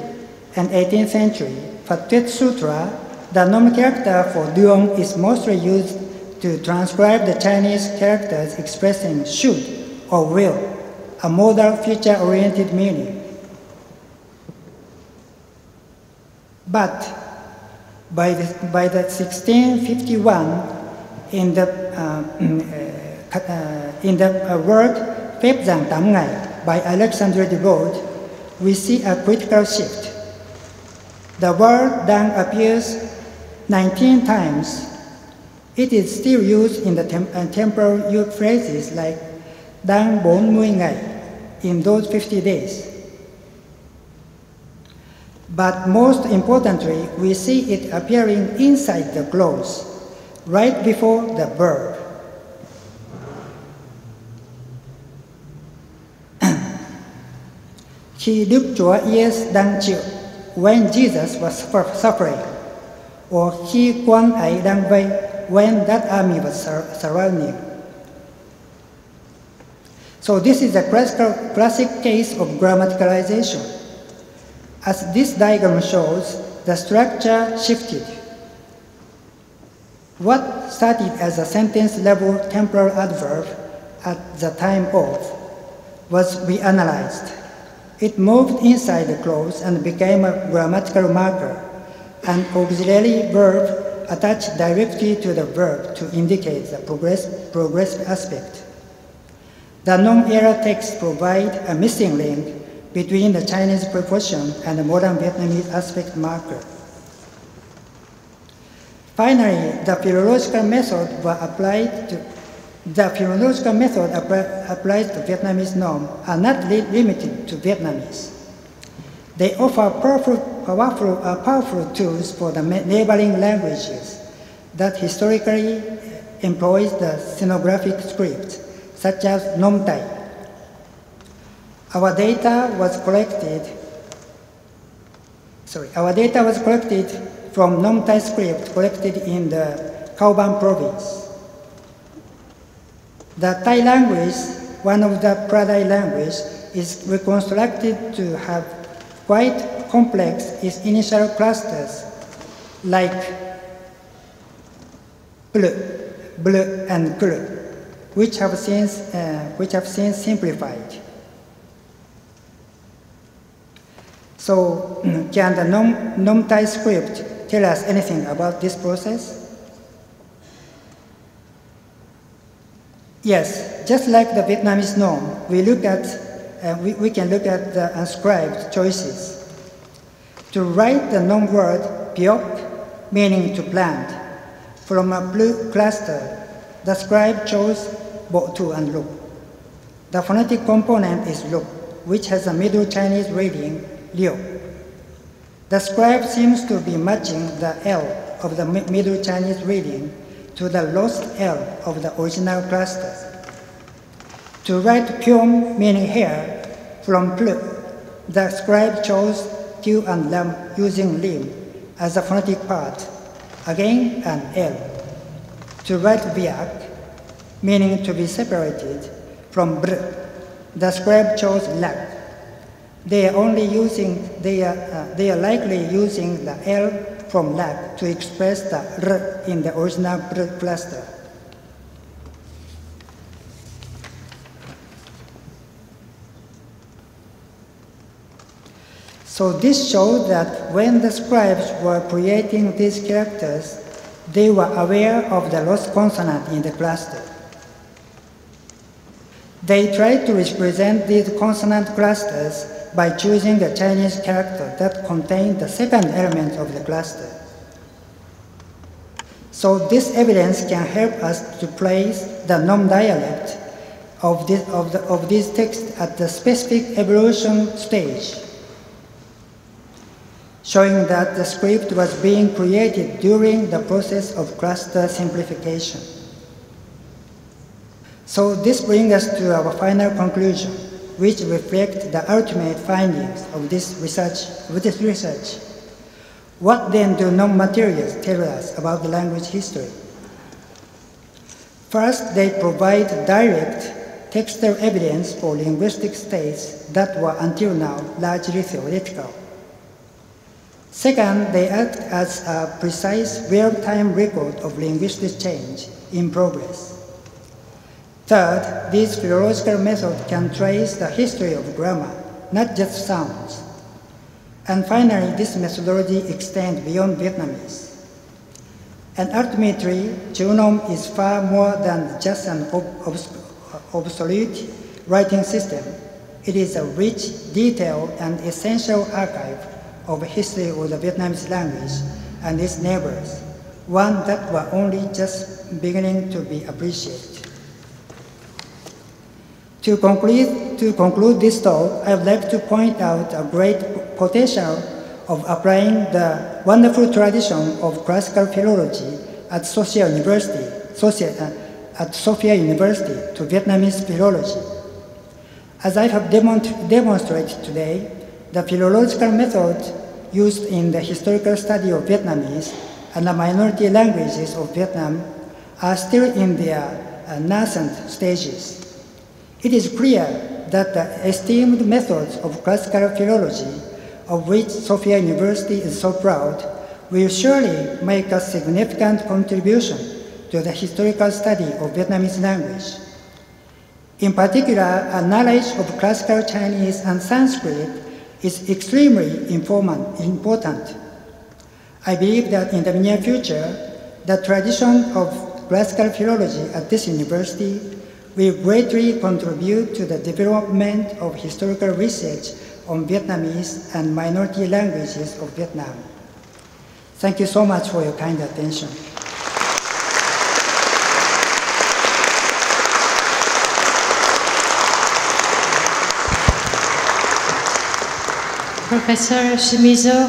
K: and 18th century, Phật Thuyết Sutra, the noun character for duong is mostly used to transcribe the Chinese characters expressing should or will, a modal future-oriented meaning. But by the 1651, in the work Phép Giảng 8 Ngày by Alexandre de Bode, we see a critical shift. The word dang appears 19 times. It is still used in the temporal phrases like dang 40 ngày, in those 50 days. But most importantly, we see it appearing inside the clause, right before the verb. Khi Đức Chúa Giêsu đang chịu, when Jesus was suffering, or khi quân ấy đang vây, when that army was surrounding. So this is a classic case of grammaticalization. As this diagram shows, the structure shifted. What started as a sentence-level temporal adverb at the time of was reanalyzed. It moved inside the clause and became a grammatical marker, an auxiliary verb attached directly to the verb to indicate the progressive aspect. The non-era text provides a missing link between the Chinese preposition and the modern Vietnamese aspect marker. Finally, the philological method applied to Vietnamese norms are not limited to Vietnamese. They offer powerful tools for the neighboring languages that historically employs the scenographic script, such as Nom Tai. Our data was collected from Nom Tai script collected in the Cao Bang province. The Thai language, one of the Pradai languages, is reconstructed to have quite complex initial clusters like ble, and kl, which have since simplified. So, can the Nom Tai script tell us anything about this process? Yes, just like the Vietnamese norm, we can look at the inscribed choices. To write the noun word piok, meaning to plant, from a blue cluster, the scribe chose Bo Tu and Luk. The phonetic component is Luk, which has a Middle Chinese reading Liu. The scribe seems to be matching the L of the Middle Chinese reading to the lost L of the original cluster. To write Pyong, meaning hair, from Plu, the scribe chose Q and Lam using lim as a phonetic part, again an L. To write Vyak, meaning to be separated, from Br, the scribe chose Lak. They are likely using the L from Lak to express the R in the original Br cluster. So this shows that when the scribes were creating these characters, they were aware of the lost consonant in the cluster. They tried to represent these consonant clusters by choosing a Chinese character that contained the second element of the cluster. So this evidence can help us to place the nom dialect of this text at the specific evolution stage, showing that the script was being created during the process of cluster simplification. So this brings us to our final conclusion, which reflect the ultimate findings of this research. What then do non-materials tell us about the language history? First, they provide direct textual evidence for linguistic states that were until now largely theoretical. Second, they act as a precise real-time record of linguistic change in progress. Third, these philological methods can trace the history of grammar, not just sounds. And finally, this methodology extends beyond Vietnamese. And ultimately, Chunong is far more than just an obsolete writing system. It is a rich, detailed, and essential archive of the history of the Vietnamese language and its neighbors, one that we're only just beginning to be appreciated. To conclude this talk, I would like to point out a great potential of applying the wonderful tradition of classical philology at Sophia University to Vietnamese philology. As I have demonstrated today, the philological methods used in the historical study of Vietnamese and the minority languages of Vietnam are still in their nascent stages. It is clear that the esteemed methods of classical philology, of which Sophia University is so proud, will surely make a significant contribution to the historical study of Vietnamese language. In particular, a knowledge of classical Chinese and Sanskrit is extremely important. I believe that in the near future, the tradition of classical philology at this university will greatly contribute to the development of historical research on Vietnamese and minority languages of Vietnam. Thank you so much for your kind attention.
A: Professor Shimizu,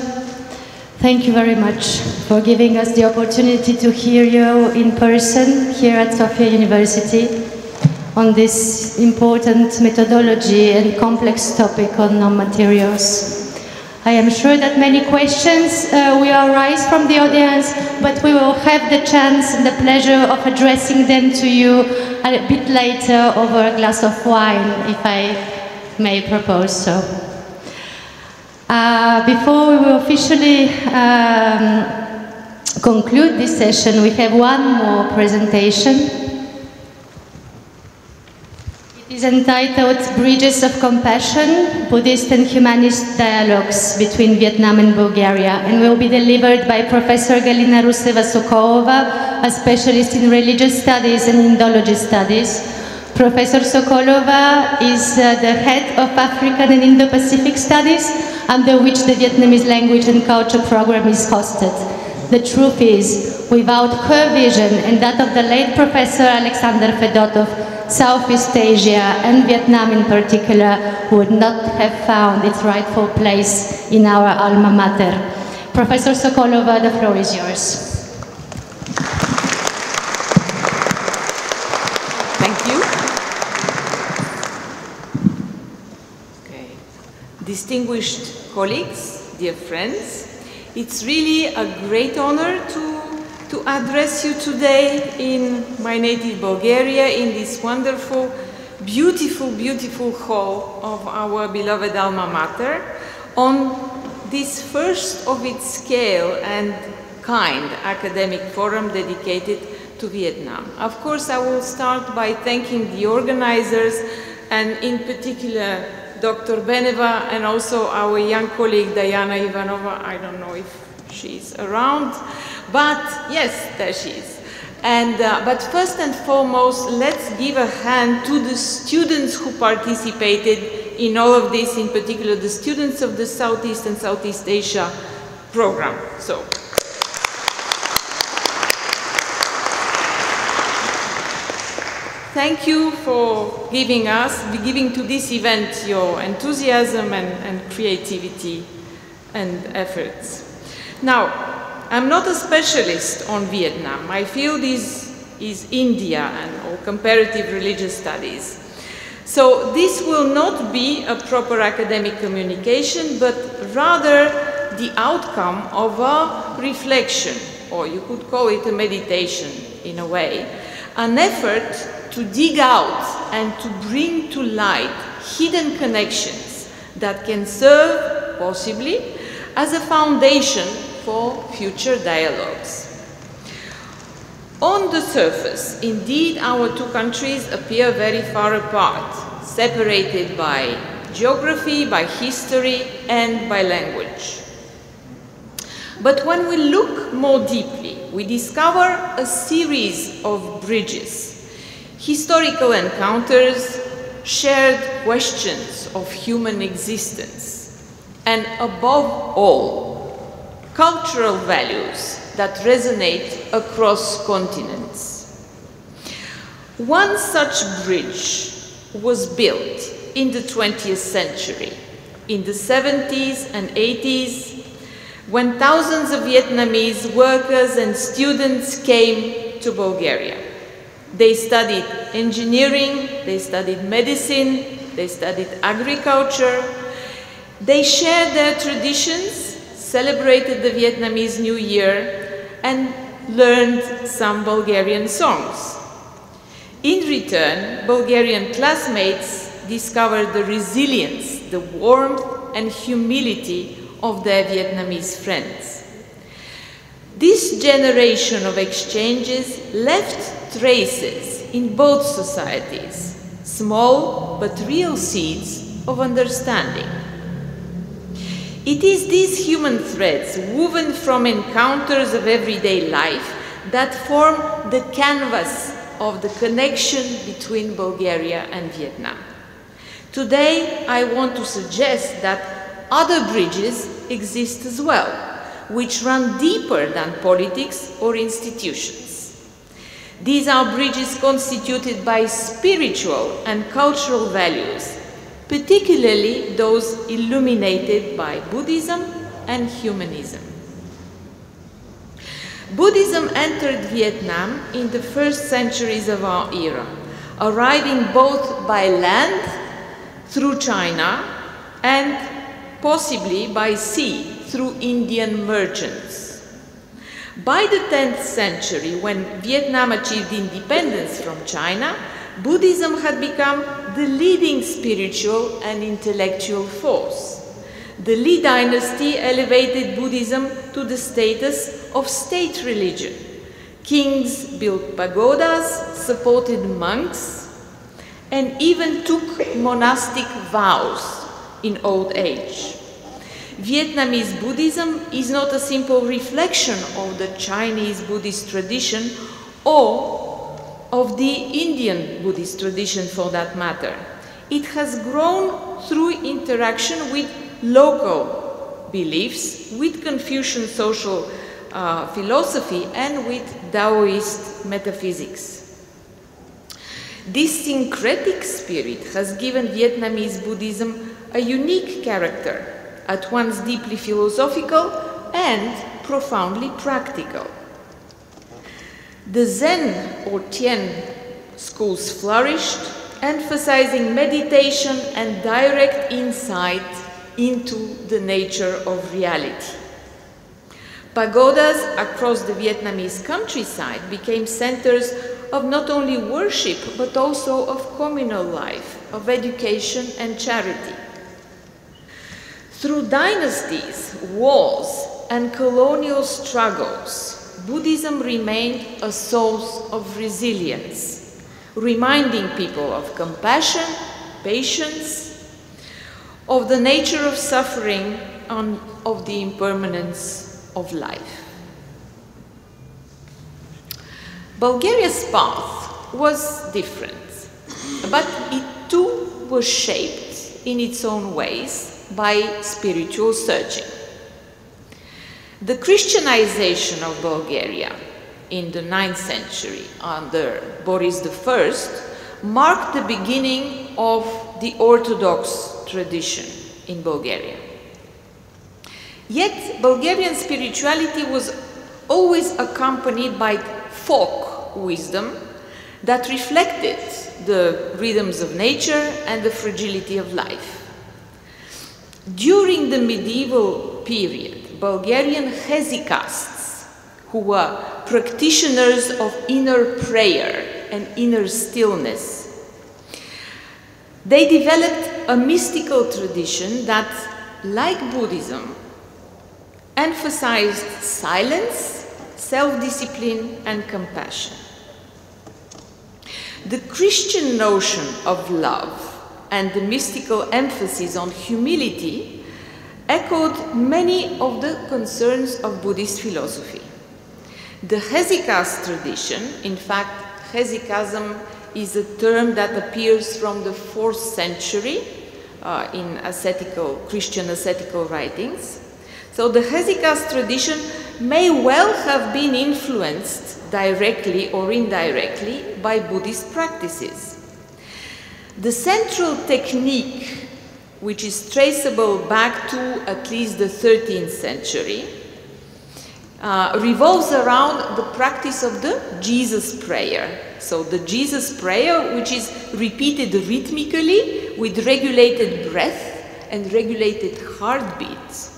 A: thank you very much for giving us the opportunity to hear you in person here at Sophia University on this important methodology and complex topic on non-materials. I am sure that many questions will arise from the audience, but we will have the chance and the pleasure of addressing them to you a bit later over a glass of wine, if I may propose so. Before we will officially conclude this session, we have one more presentation. It is entitled Bridges of Compassion, Buddhist and Humanist Dialogues between Vietnam and Bulgaria, and will be delivered by Professor Galina Ruseva-Sokolova, a specialist in religious studies and Indology studies. Professor Sokolova is the head of African and Indo-Pacific Studies, under which the Vietnamese language and culture program is hosted. The truth is, without her vision and that of the late Professor Alexander Fedotov, Southeast Asia and Vietnam in particular would not have found its rightful place in our alma mater. Professor Sokolova, the floor is yours.
L: Thank you. Okay.
D: distinguished colleagues, dear friends, it's really a great honor to address you today in my native Bulgaria, in this wonderful, beautiful, beautiful hall of our beloved alma mater, on this first of its scale and kind academic forum dedicated to Vietnam. Of course, I will start by thanking the organizers, and in particular Dr. Beneva and also our young colleague Diana Ivanova. I don't know if she's around, but yes, there she is. And, but first and foremost, let's give a hand to the students who participated in all of this, in particular the students of the Southeast and Southeast Asia program. So. Thank you for giving to this event your enthusiasm and creativity and efforts. Now, I'm not a specialist on Vietnam. My field is India or comparative religious studies. So this will not be a proper academic communication, but rather the outcome of a reflection, or you could call it a meditation in a way, an effort to dig out and to bring to light hidden connections that can serve, possibly, as a foundation for future dialogues. On the surface, indeed, our two countries appear very far apart, separated by geography, by history, and by language. But when we look more deeply, we discover a series of bridges, historical encounters, shared questions of human existence, and above all, cultural values that resonate across continents. One such bridge was built in the 20th century, in the 70s and 80s, when thousands of Vietnamese workers and students came to Bulgaria. They studied engineering, they studied medicine, they studied agriculture. They shared their traditions, celebrated the Vietnamese New Year, and learned some Bulgarian songs. In return, Bulgarian classmates discovered the resilience, the warmth, and humility of their Vietnamese friends. This generation of exchanges left traces in both societies, small but real seeds of understanding. It is these human threads woven from encounters of everyday life that form the canvas of the connection between Bulgaria and Vietnam. Today, I want to suggest that other bridges exist as well, which run deeper than politics or institutions. These are bridges constituted by spiritual and cultural values, particularly those illuminated by Buddhism and humanism. Buddhism entered Vietnam in the first centuries of our era, arriving both by land, through China, and possibly by sea, through Indian merchants. By the 10th century, when Vietnam achieved independence from China, Buddhism had become the leading spiritual and intellectual force. The Li dynasty elevated Buddhism to the status of state religion. Kings built pagodas, supported monks, and even took monastic vows in old age. Vietnamese Buddhism is not a simple reflection of the Chinese Buddhist tradition or of the Indian Buddhist tradition for that matter. It has grown through interaction with local beliefs, with Confucian social philosophy, and with Taoist metaphysics. This syncretic spirit has given Vietnamese Buddhism a unique character, at once deeply philosophical and profoundly practical. The Zen or Tien schools flourished, emphasizing meditation and direct insight into the nature of reality. Pagodas across the Vietnamese countryside became centers of not only worship, but also of communal life, of education and charity. Through dynasties, wars, and colonial struggles, Buddhism remained a source of resilience, reminding people of compassion, patience, of the nature of suffering, and of the impermanence of life. Bulgaria's path was different, but it too was shaped in its own ways by spiritual searching. The Christianization of Bulgaria in the 9th century under Boris I marked the beginning of the Orthodox tradition in Bulgaria. Yet Bulgarian spirituality was always accompanied by folk wisdom that reflected the rhythms of nature and the fragility of life. During the medieval period, Bulgarian hesychasts, who were practitioners of inner prayer and inner stillness, they developed a mystical tradition that, like Buddhism, emphasized silence, self-discipline, and compassion. The Christian notion of love and the mystical emphasis on humility echoed many of the concerns of Buddhist philosophy. The hesychast tradition, in fact, hesychasm is a term that appears from the 4th century in Christian ascetical writings. So the hesychast tradition may well have been influenced directly or indirectly by Buddhist practices. The central technique, which is traceable back to at least the 13th century, revolves around the practice of the Jesus prayer. So the Jesus prayer, which is repeated rhythmically with regulated breath and regulated heartbeats.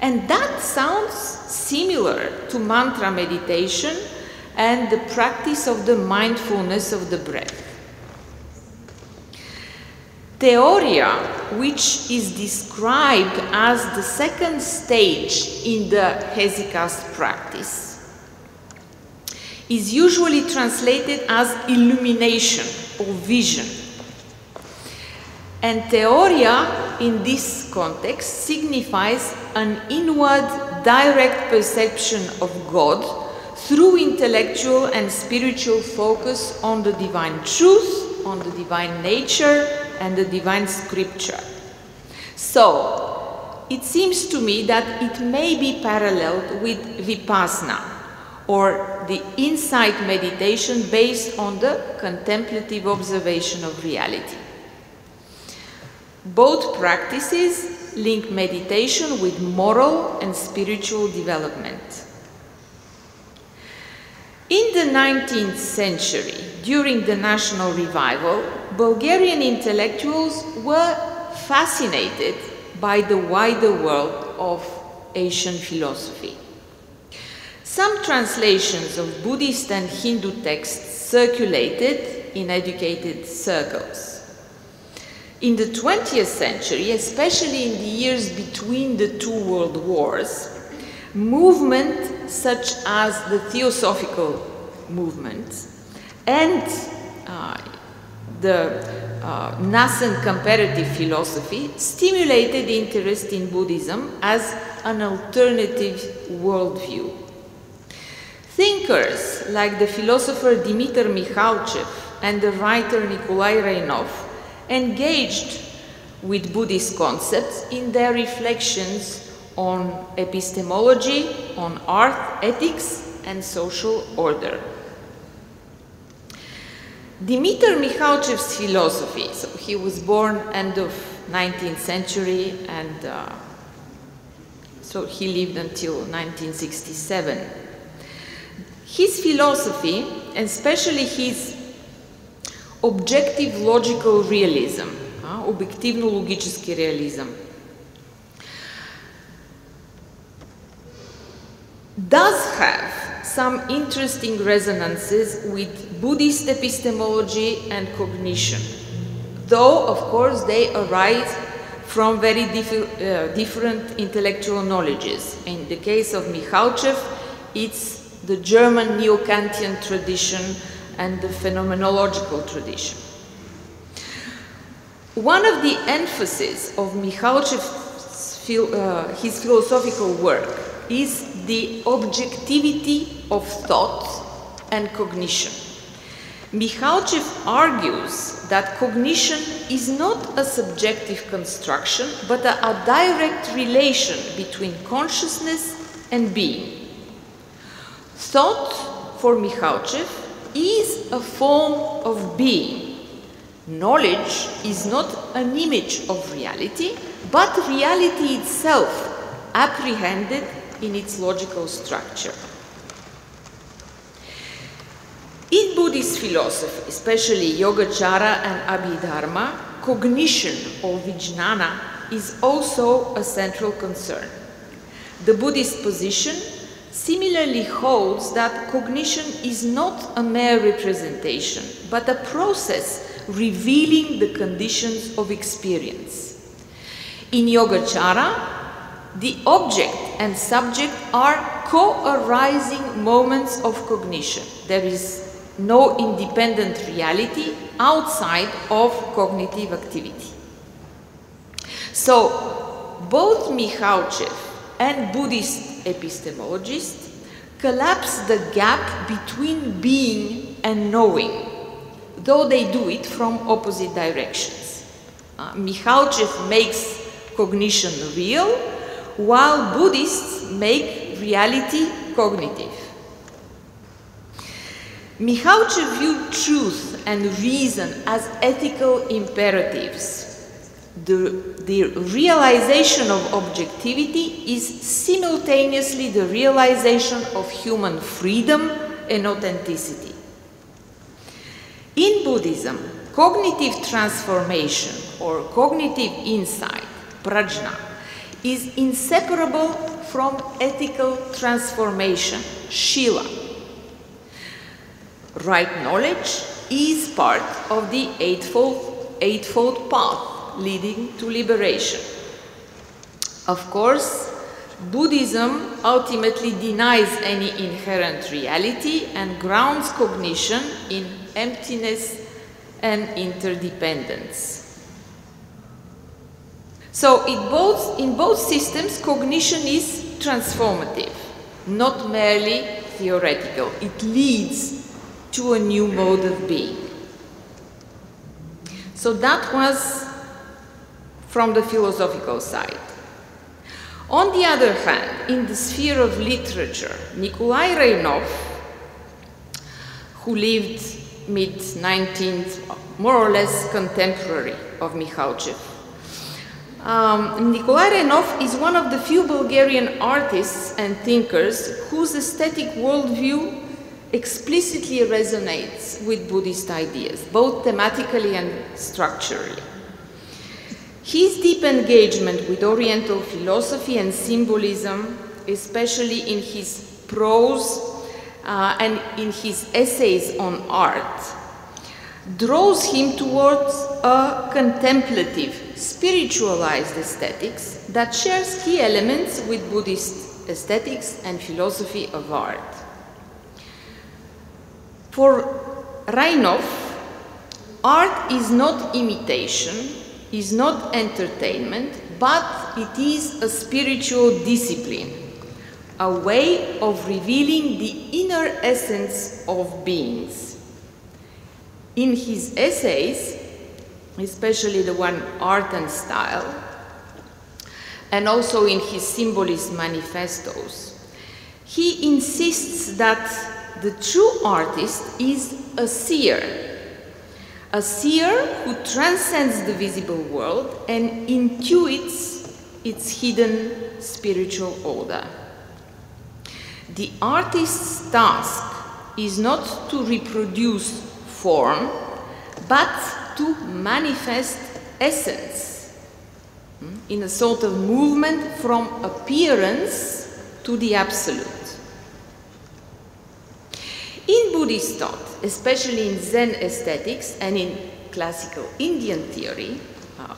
D: And that sounds similar to mantra meditation and the practice of the mindfulness of the breath. Theoria, which is described as the second stage in the hesychast practice, is usually translated as illumination or vision. And theoria in this context signifies an inward direct perception of God through intellectual and spiritual focus on the divine truth, on the divine nature, and the divine scripture. So, it seems to me that it may be paralleled with vipassana, or the insight meditation based on the contemplative observation of reality. Both practices link meditation with moral and spiritual development. In the 19th century, during the national revival, Bulgarian intellectuals were fascinated by the wider world of Asian philosophy. Some translations of Buddhist and Hindu texts circulated in educated circles. In the 20th century, especially in the years between the two world wars, movements such as the Theosophical movement and the nascent comparative philosophy stimulated interest in Buddhism as an alternative worldview. Thinkers like the philosopher Dmitry Mikhalchev and the writer Nikolai Rainov engaged with Buddhist concepts in their reflections on epistemology, on art, ethics, and social order. Dmitry Mikhalchev's philosophy, so he was born end of 19th century and so he lived until 1967. His philosophy, and especially his objective logical realism, обективно-логически реализъм, does have some interesting resonances with Buddhist epistemology and cognition, though, of course, they arise from very different intellectual knowledges. In the case of Michalchev, it's the German neo-Kantian tradition and the phenomenological tradition. One of the emphases of Michalchev's his philosophical work is the objectivity of thought and cognition. Michalchev argues that cognition is not a subjective construction, but a direct relation between consciousness and being. Thought, for Michalchev, is a form of being. Knowledge is not an image of reality, but reality itself, apprehended in its logical structure. In Buddhist philosophy, especially Yogacara and Abhidharma, cognition or vijnana is also a central concern. The Buddhist position similarly holds that cognition is not a mere representation, but a process revealing the conditions of experience. In Yogacara, the object and subject are co-arising moments of cognition. There is no independent reality outside of cognitive activity. So, both Michalchev and Buddhist epistemologists collapse the gap between being and knowing, though they do it from opposite directions. Michalchev makes cognition real, while Buddhists make reality cognitive. Michalchev viewed truth and reason as ethical imperatives. The realization of objectivity is simultaneously the realization of human freedom and authenticity. In Buddhism, cognitive transformation or cognitive insight, prajna, is inseparable from ethical transformation, shila. Right knowledge is part of the eightfold path leading to liberation. Of course, Buddhism ultimately denies any inherent reality and grounds cognition in emptiness and interdependence. So in both systems, cognition is transformative, not merely theoretical. It leads to a new mode of being. So that was from the philosophical side. On the other hand, in the sphere of literature, Nikolai Reynov, who lived mid-19th, more or less contemporary of Michalchev, Nikolai Reynov is one of the few Bulgarian artists and thinkers whose aesthetic worldview explicitly resonates with Buddhist ideas, both thematically and structurally. His deep engagement with Oriental philosophy and symbolism, especially in his prose and in his essays on art, draws him towards a contemplative, spiritualized aesthetics that shares key elements with Buddhist aesthetics and philosophy of art. For Reynov, art is not imitation, is not entertainment, but it is a spiritual discipline, a way of revealing the inner essence of beings. In his essays, especially the one Art and Style, and also in his symbolist manifestos, he insists that the true artist is a seer who transcends the visible world and intuits its hidden spiritual order. The artist's task is not to reproduce form, but to manifest essence in a sort of movement from appearance to the absolute. In Buddhist thought, especially in Zen aesthetics and in classical Indian theory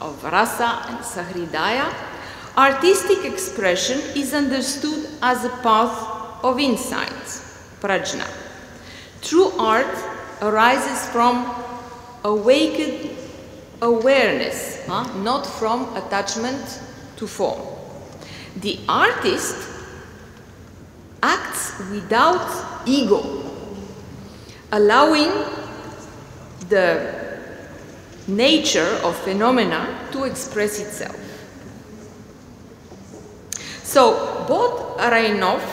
D: of rasa and sahridaya, artistic expression is understood as a path of insight, prajna. True art arises from awakened awareness, not from attachment to form. The artist acts without ego, allowing the nature of phenomena to express itself. So both Reinhoff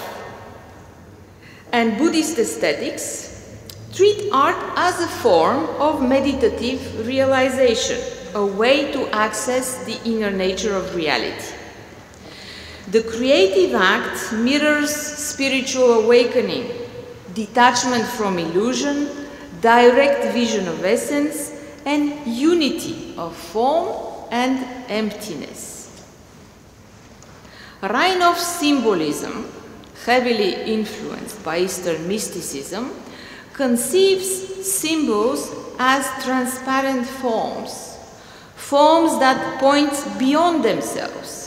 D: and Buddhist aesthetics treat art as a form of meditative realization, a way to access the inner nature of reality. The creative act mirrors spiritual awakening, detachment from illusion, direct vision of essence, and unity of form and emptiness. Reinhoff's symbolism, heavily influenced by Eastern mysticism, conceives symbols as transparent forms, forms that point beyond themselves.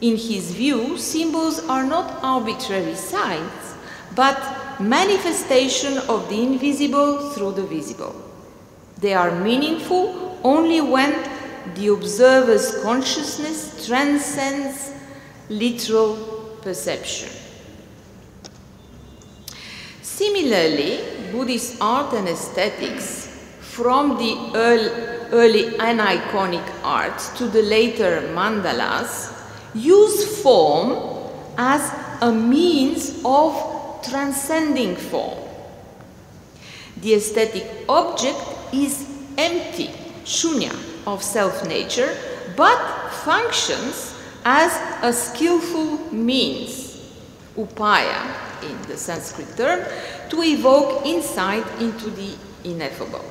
D: In his view, symbols are not arbitrary signs, but manifestation of the invisible through the visible. They are meaningful only when the observer's consciousness transcends literal perception. Similarly, Buddhist art and aesthetics, from the early aniconic art to the later mandalas, use form as a means of transcending form. The aesthetic object is empty, shunya, of self-nature, but functions as a skillful means, upaya in the Sanskrit term, to evoke insight into the ineffable.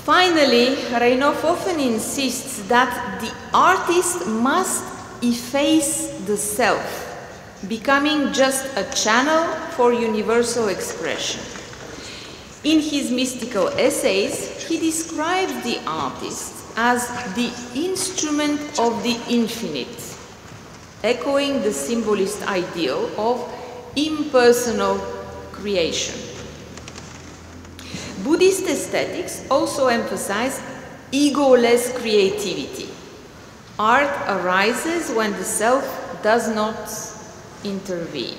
D: Finally, Reinhoff often insists that the artist must efface the self, becoming just a channel for universal expression. In his mystical essays, he describes the artist as the instrument of the infinite, echoing the symbolist ideal of impersonal creation. Buddhist aesthetics also emphasize egoless creativity. Art arises when the self does not intervene.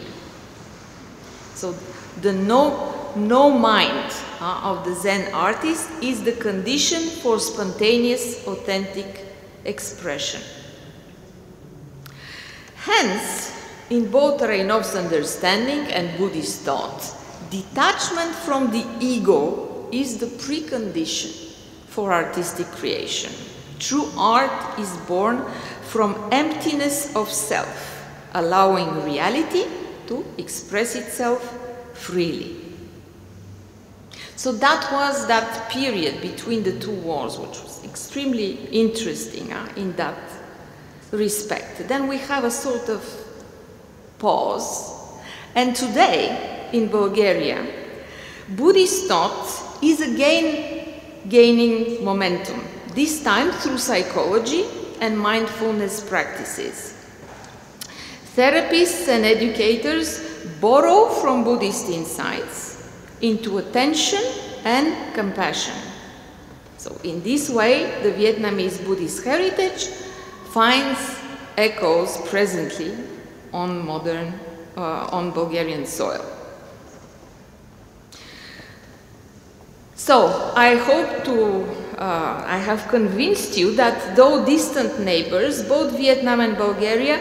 D: So the no mind of the Zen artist is the condition for spontaneous, authentic expression. Hence, in both Reinhoff's understanding and Buddhist thought, detachment from the ego is the precondition for artistic creation. True art is born from emptiness of self, allowing reality to express itself freely. So that was that period between the two wars, which was extremely interesting in that respect. Then we have a sort of pause, and today in Bulgaria, Buddhist thought is again gaining momentum, this time through psychology and mindfulness practices. Therapists and educators borrow from Buddhist insights into attention and compassion. So in this way, the Vietnamese Buddhist heritage finds echoes presently on Bulgarian soil. So I hope I have convinced you that though distant neighbors, both Vietnam and Bulgaria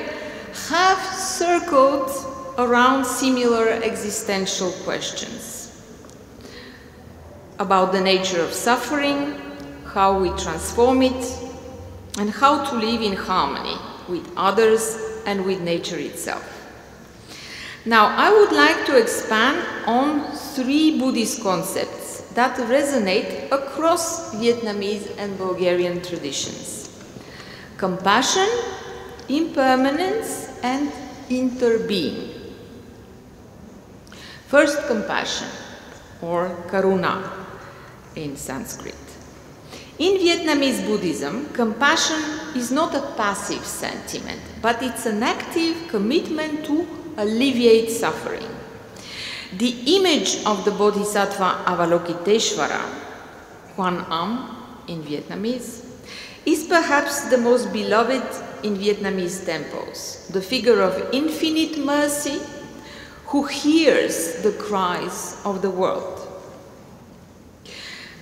D: have circled around similar existential questions about the nature of suffering, how we transform it, and how to live in harmony with others and with nature itself. Now, I would like to expand on 3 Buddhist concepts that resonate across Vietnamese and Bulgarian traditions: compassion, impermanence, and interbeing. First, compassion, or karuna in Sanskrit. In Vietnamese Buddhism, compassion is not a passive sentiment, but it's an active commitment to alleviate suffering. The image of the Bodhisattva Avalokiteshvara, Quan Am in Vietnamese, is perhaps the most beloved in Vietnamese temples, the figure of infinite mercy who hears the cries of the world.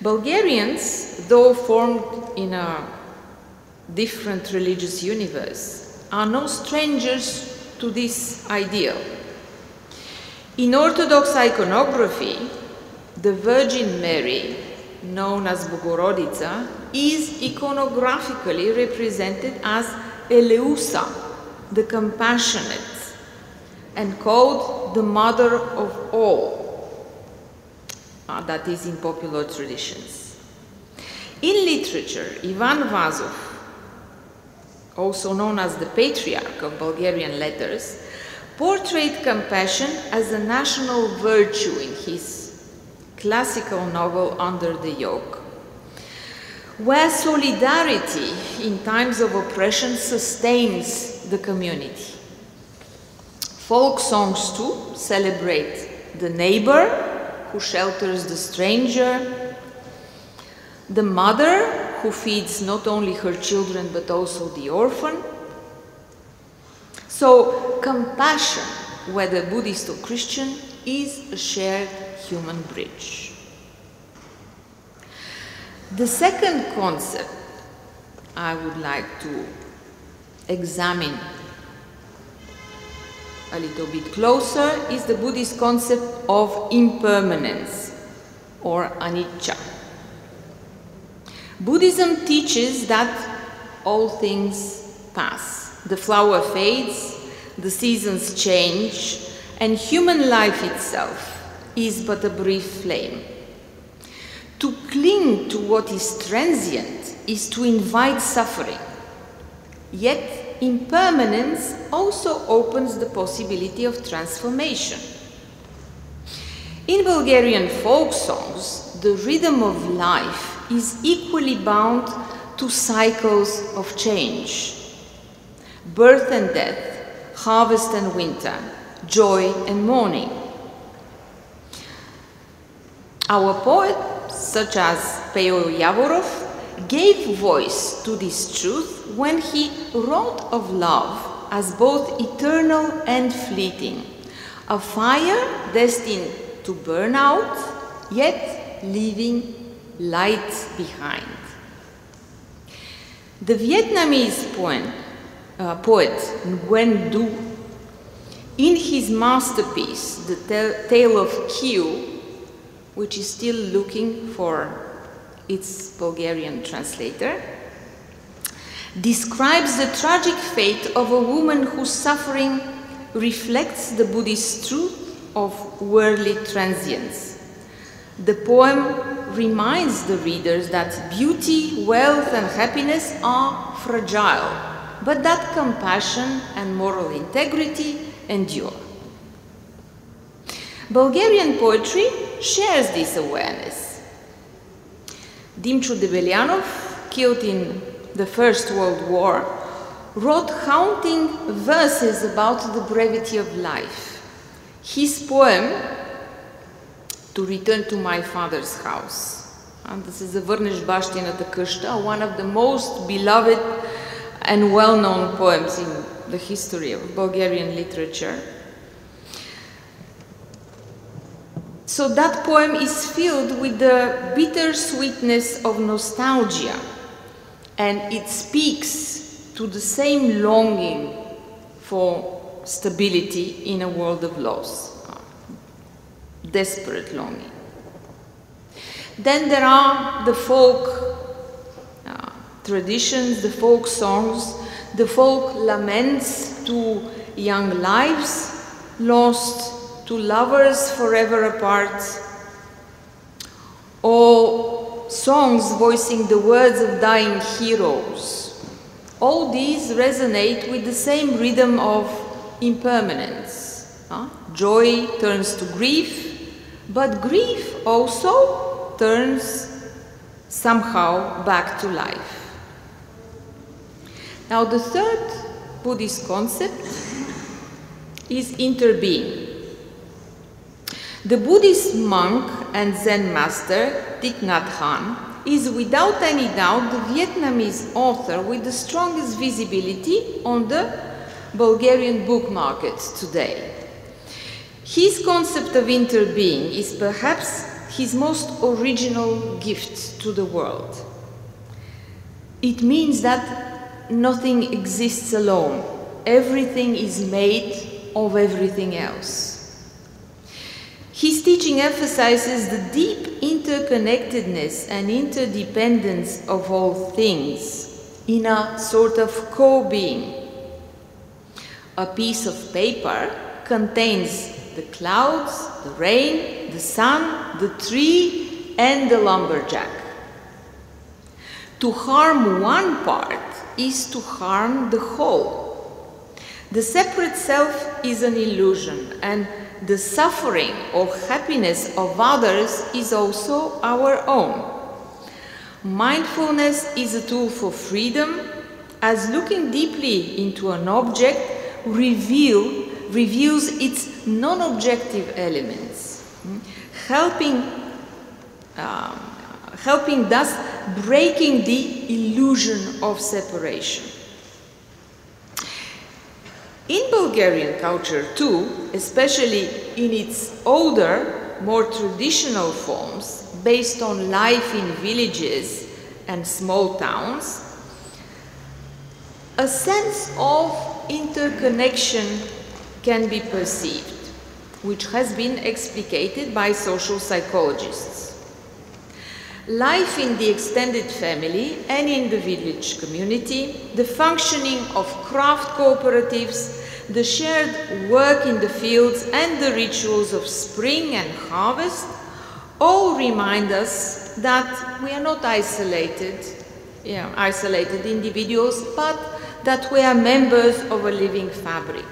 D: Bulgarians, though formed in a different religious universe, are no strangers to this ideal. In Orthodox iconography, the Virgin Mary, known as Bogorodica, is iconographically represented as Eleusa, the compassionate, and called the mother of all. That is in popular traditions. In literature, Ivan Vazov, also known as the patriarch of Bulgarian letters, portrayed compassion as a national virtue in his classical novel Under the Yoke, where solidarity in times of oppression sustains the community. Folk songs too celebrate the neighbor who shelters the stranger, the mother who feeds not only her children but also the orphan. So compassion, whether Buddhist or Christian, is a shared human bridge. The second concept I would like to examine a little bit closer is the Buddhist concept of impermanence, or anicca. Buddhism teaches that all things pass. The flower fades, the seasons change, and human life itself is but a brief flame. To cling to what is transient is to invite suffering. Yet, impermanence also opens the possibility of transformation. In Bulgarian folk songs, the rhythm of life is equally bound to cycles of change. Birth and death, harvest and winter, joy and mourning. Our poets, such as Peo Yavorov, gave voice to this truth when he wrote of love as both eternal and fleeting, a fire destined to burn out, yet leaving light behind. The Vietnamese poet Nguyen Du, in his masterpiece, The Tale of Kieu, which is still looking for its Bulgarian translator, describes the tragic fate of a woman whose suffering reflects the Buddhist truth of worldly transience. The poem reminds the readers that beauty, wealth, and happiness are fragile, but that compassion and moral integrity endure. Bulgarian poetry shares this awareness. Dimcho Debelyanov, killed in the First World War, wrote haunting verses about the brevity of life. His poem, To Return to My Father's House, да се завърнеш в бащината къща, one of the most beloved and well-known poems in the history of Bulgarian literature. So that poem is filled with the bitter sweetness of nostalgia, and it speaks to the same longing for stability in a world of loss, desperate longing. Then there are the folk traditions, the folk songs, the folk laments to young lives lost, to lovers forever apart, or songs voicing the words of dying heroes. All these resonate with the same rhythm of impermanence. Joy turns to grief, but grief also turns somehow back to life. Now the third Buddhist concept is interbeing. The Buddhist monk and Zen master Thich Nhat Hanh is without any doubt the Vietnamese author with the strongest visibility on the Bulgarian book market today. His concept of interbeing is perhaps his most original gift to the world. It means that nothing exists alone. Everything is made of everything else. His teaching emphasizes the deep interconnectedness and interdependence of all things in a sort of co-being. A piece of paper contains the clouds, the rain, the sun, the tree, and the lumberjack. To harm one part is to harm the whole. The separate self is an illusion, and the suffering or happiness of others is also our own. Mindfulness is a tool for freedom, as looking deeply into an object reveals its non-objective elements, helping thus breaking the illusion of separation. In Bulgarian culture too, especially in its older, more traditional forms, based on life in villages and small towns, a sense of interconnection can be perceived, which has been explicated by social psychologists. Life in the extended family and in the village community, the functioning of craft cooperatives, the shared work in the fields, and the rituals of spring and harvest all remind us that we are not isolated individuals, but that we are members of a living fabric.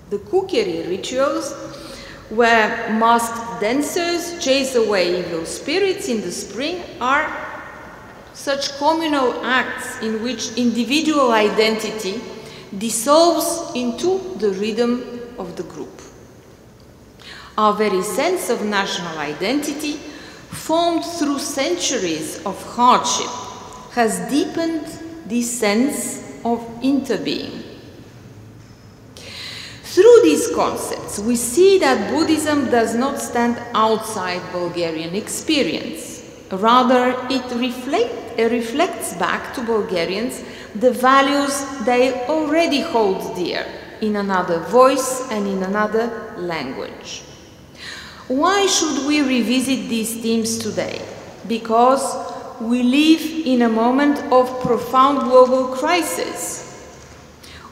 D: The kukeri rituals, where masked dancers chase away evil spirits in the spring, are such communal acts in which individual identity dissolves into the rhythm of the group. Our very sense of national identity, formed through centuries of hardship, has deepened this sense of interbeing. Through these concepts, we see that Buddhism does not stand outside Bulgarian experience. Rather, it reflects back to Bulgarians the values they already hold dear in another voice and in another language. Why should we revisit these themes today? Because we live in a moment of profound global crisis.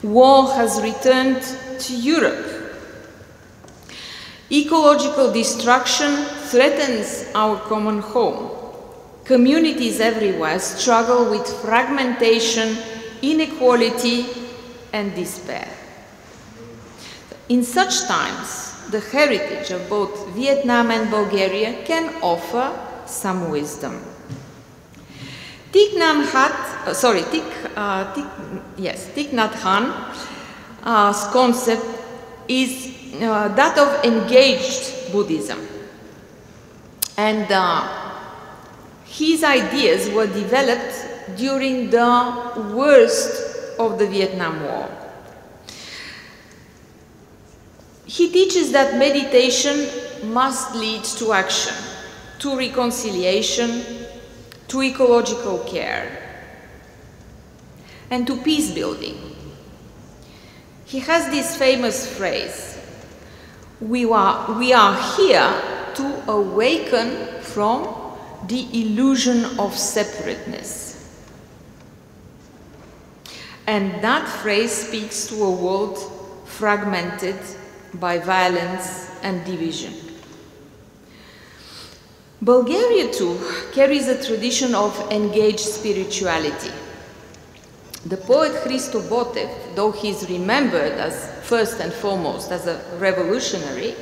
D: War has returned to Europe. Ecological destruction threatens our common home. Communities everywhere struggle with fragmentation, inequality, and despair. In such times, the heritage of both Vietnam and Bulgaria can offer some wisdom. Thich Nhat Hanh's concept is that of engaged Buddhism. And his ideas were developed during the worst of the Vietnam War. He teaches that meditation must lead to action, to reconciliation, to ecological care, and to peace building. He has this famous phrase, we are here to awaken from the illusion of separateness. And that phrase speaks to a world fragmented by violence and division. Bulgaria too carries a tradition of engaged spirituality.
L: The poet Hristo Botev, though he is remembered as first and foremost as a revolutionary,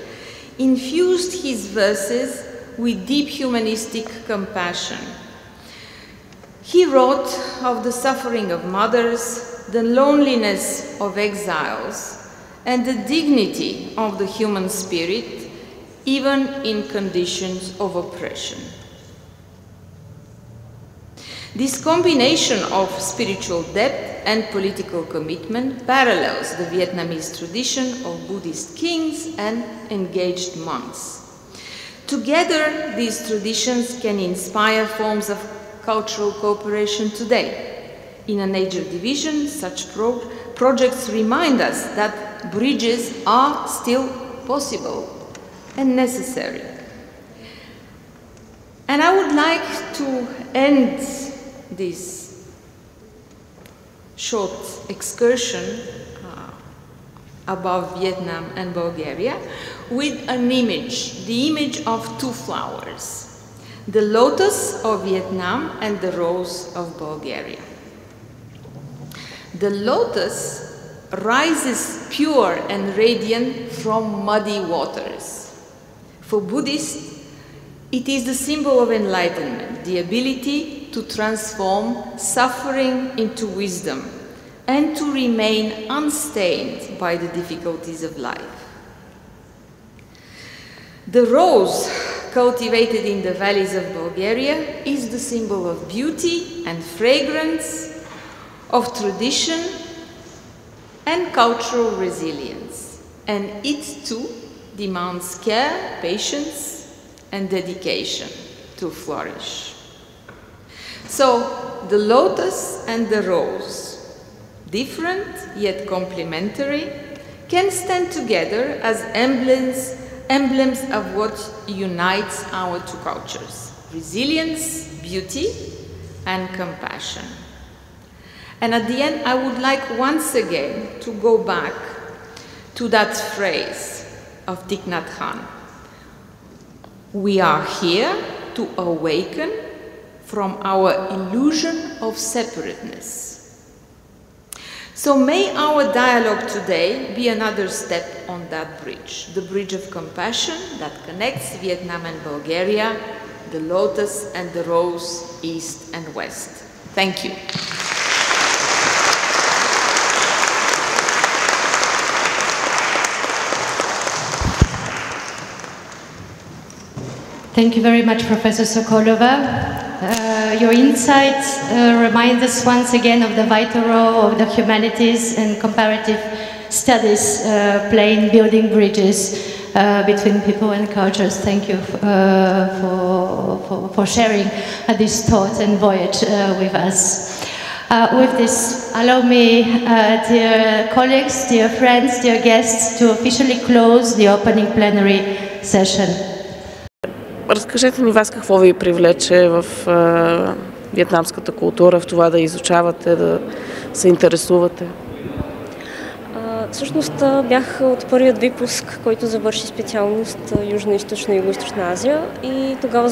L: infused his verses with deep humanistic compassion. He wrote of the suffering of mothers, the loneliness of exiles, and the dignity of the human spirit, even in conditions of oppression. This combination of spiritual depth and political commitment parallels the Vietnamese tradition of Buddhist kings and engaged monks. Together, these traditions can inspire forms of cultural cooperation today. In an age of division, such projects remind us that bridges are still possible and necessary. And I would like to end this short excursion about Vietnam and Bulgaria with an image, the image of two flowers, the lotus of Vietnam and the rose of Bulgaria. The lotus rises pure and radiant from muddy waters. For Buddhists, it is the symbol of enlightenment, the ability to transform suffering into wisdom and to remain unstained by the difficulties of life. The rose cultivated in the valleys of Bulgaria is the symbol of beauty and fragrance, of tradition and cultural resilience, and it too demands care, patience, and dedication to flourish. So, the lotus and the rose, different yet complementary, can stand together as emblems of what unites our two cultures: resilience, beauty, and compassion. And at the end, I would like once again to go back to that phrase of Thich Nhat Hanh. We are here to awaken from our illusion of separateness. So may our dialogue today be another step on that bridge, the bridge of compassion that connects Vietnam and Bulgaria, the lotus and the rose, east and west. Thank you.
A: Thank you very much, Professor Sokolova. Your insights remind us once again of the vital role of the humanities and comparative studies play in building bridges between people and cultures. Thank you for sharing this thought and voyage with us. With this, allow me, dear colleagues, dear friends, dear guests, to officially close the opening plenary session.
B: Разкажете ни вас какво ви привлече в виетнамската култура, в това да изучавате, да се интересувате?
M: Всъщност бях от първият випуск, който завърши специалност Южна, Източна и Югоизточна Азия, и тогава,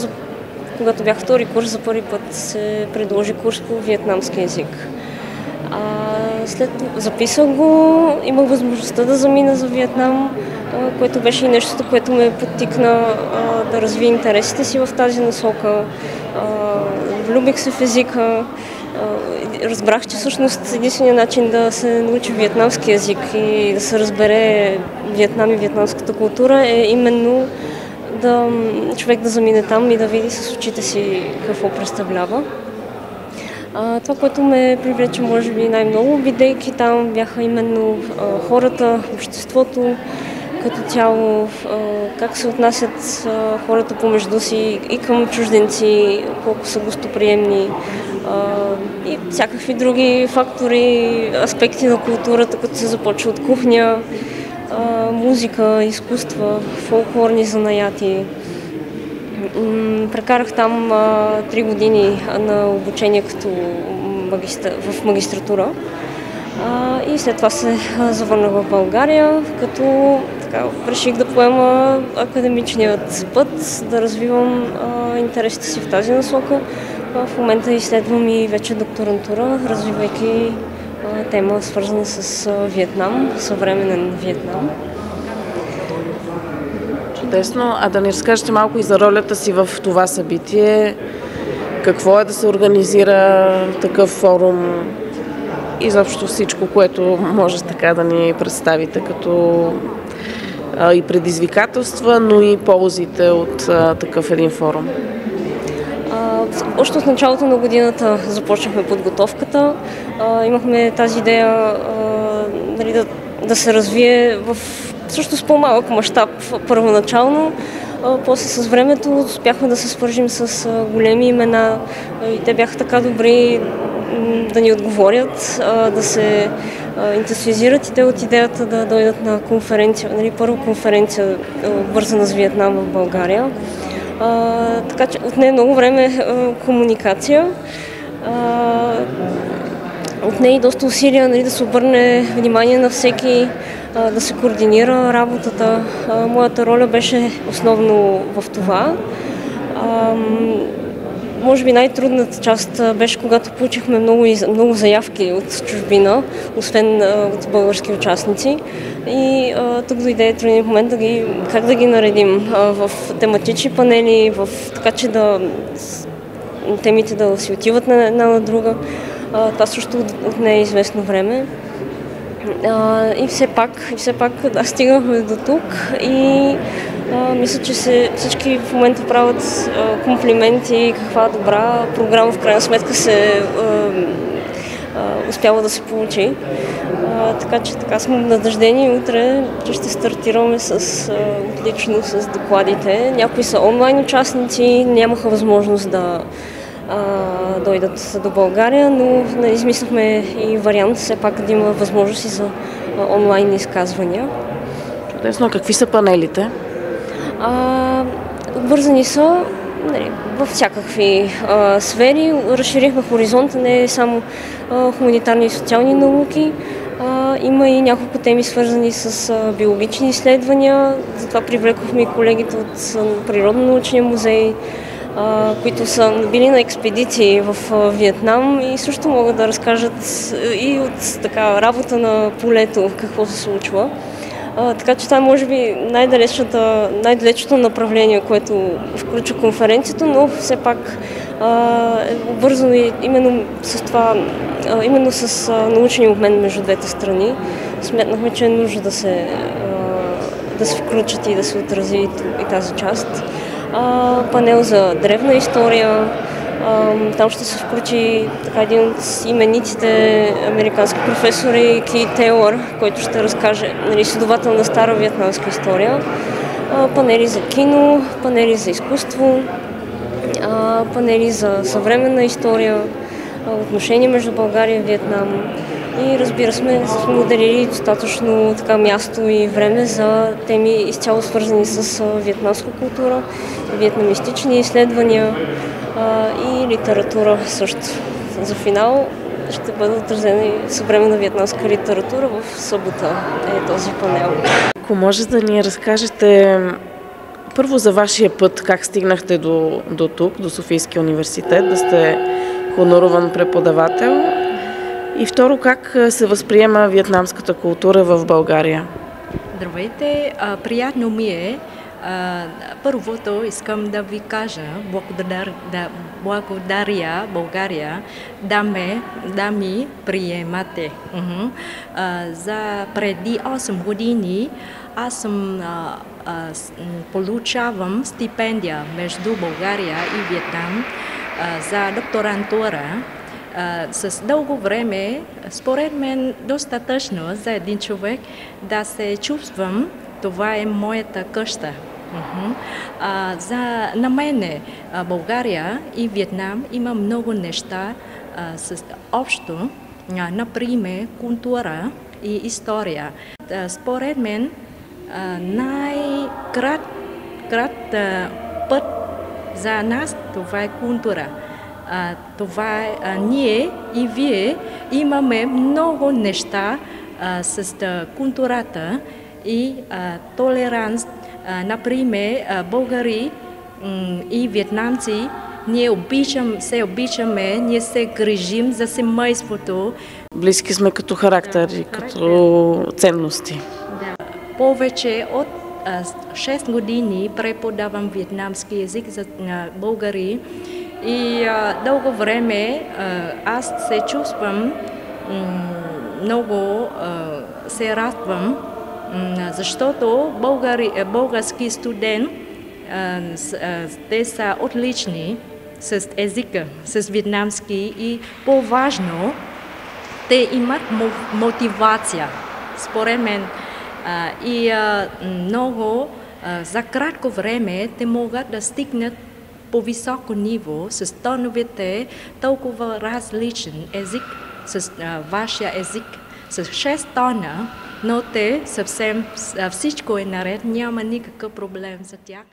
M: когато бях втори курс, за първи път се предложи курс по виетнамски език. След записах го, имах възможността да замина за Виетнам, което беше и нещото, което ме подтикна да развия интересите си в тази насока. Влюбих се в езика, разбрах, че всъщност единственият начин да се научи виетнамски език и да се разбере Виетнам и виетнамската култура е именно човек да замине там и да види с очите си какво представлява. Това, което ме привлече, може би най-много, бидейки там, бяха именно хората, обществото като цяло, как се отнасят хората помежду си и към чужденци, колко са гостоприемни и всякакви други фактори, аспекти на културата, като се започва от кухня, музика, изкуства, фолклорни занаяти. Прекарах там 3 години на обучение в магистратура и след това се завърнах в България, като реших да поема академичният път, да развивам интересите си в тази насока. В момента изследвам и вече докторантура, развивайки тема, свързана с Виетнам, съвременен Виетнам.
B: Чудесно. А да ни разкажете малко и за ролята си в това събитие. Какво е да се организира такъв форум? Изобщо всичко, което може така да ни представите като и предизвикателства, но и ползите от такъв един форум.
M: Още от началото на годината започнахме подготовката. Имахме тази идея да се развие в всъщност по-малък мащаб първоначално. После с времето успяхме да се свържим с големи имена и те бяха така добри да ни отговорят, да се ентусиазират и те от идеята да дойдат на конференция, първа конференция, вързана с Виетнам в България. Така че отне много време комуникация, отне и доста усилия да се обърне внимание на всеки, да се координира работата. Моята роля беше основно в това. Може би най-трудната част беше, когато получихме много заявки от чужбина, освен от български участници. И тук дойде трудният момент как да ги наредим в тематични панели, така че темите да си отиват на една на друга. Това също отне известно време. И все пак стигнахме до тук и мисля, че всички в момента правят комплименти, каква добра програма в крайна сметка се успява да се получи. Така че сме надъждени утре, че ще стартираме отлично с докладите. Някои са онлайн участници, нямаха възможност да дойдат до България, но измислихме и вариант все пак да има възможности за онлайн изказвания.
B: Чудесно. Какви са панелите?
M: Обвързани са във всякакви сфери. Разширихме хоризонта, не само хуманитарни и социални науки. Има и няколко теми, свързани с биологични изследвания. Затова привлекохме и колегите от Природно-научния музей, които са били на експедиции в Виетнам и също могат да разкажат и от работа на полето какво се случва. Така че това е може би най-далечното направление, което включва конференцията, но все пак е обвързано именно с това, именно с научния обмен между двете страни. Сметнахме, че е нужно да се включат и да се отрази и тази част. Панел за древна история. Там ще се включи един от именитите американски професори Ки Тейлър, който ще разкаже изследовател на стара виетнамска история. Панели за кино, панели за изкуство, панели за съвременна история, отношения между България и Виетнам. И разбира сме моделили достатъчно място и време за теми изцяло свързани с виетнамска култура, виетнамистични изследвания и литература също. За финал ще бъде отразена и съвременна виетнамска литература. В събота е този панел.
B: Ако може да ни разкажете първо за вашия път, как стигнахте до тук, до Софийския университет, да сте хоноруван преподавател. И второ, как се възприема виетнамската култура в България?
N: Здравейте, приятно ми е. Първото искам да ви кажа благодаря България да ми приемате. За преди 8 години аз съм получавам стипендия между България и Виетнам за докторантура. С дълго време, според мен, достатъчно за един човек да се чувствам, това е моята къща. На мене България и Виетнам има много неща общо, например култура и история. Според мен най-крат път за нас това е култура. Това е ние и вие имаме много неща с културата и толеранс. Например, българи и виетнамци, ние се обичаме, ние се грижим за семейството.
B: Близки сме като характер и като ценности.
N: Да. Повече от 6 години преподавам виетнамски език за българи и дълго време аз се чувствам много се радвам, защото български студент те са отлични с езика, с виетнамски и по-важно те имат мотивация, според мен. И много за кратко време те могат да стигнат по високо ниво с тоновете толкова различен език, с вашия език, с 6 тона, но те съвсем всичко е наред, няма никакъв проблем за тях.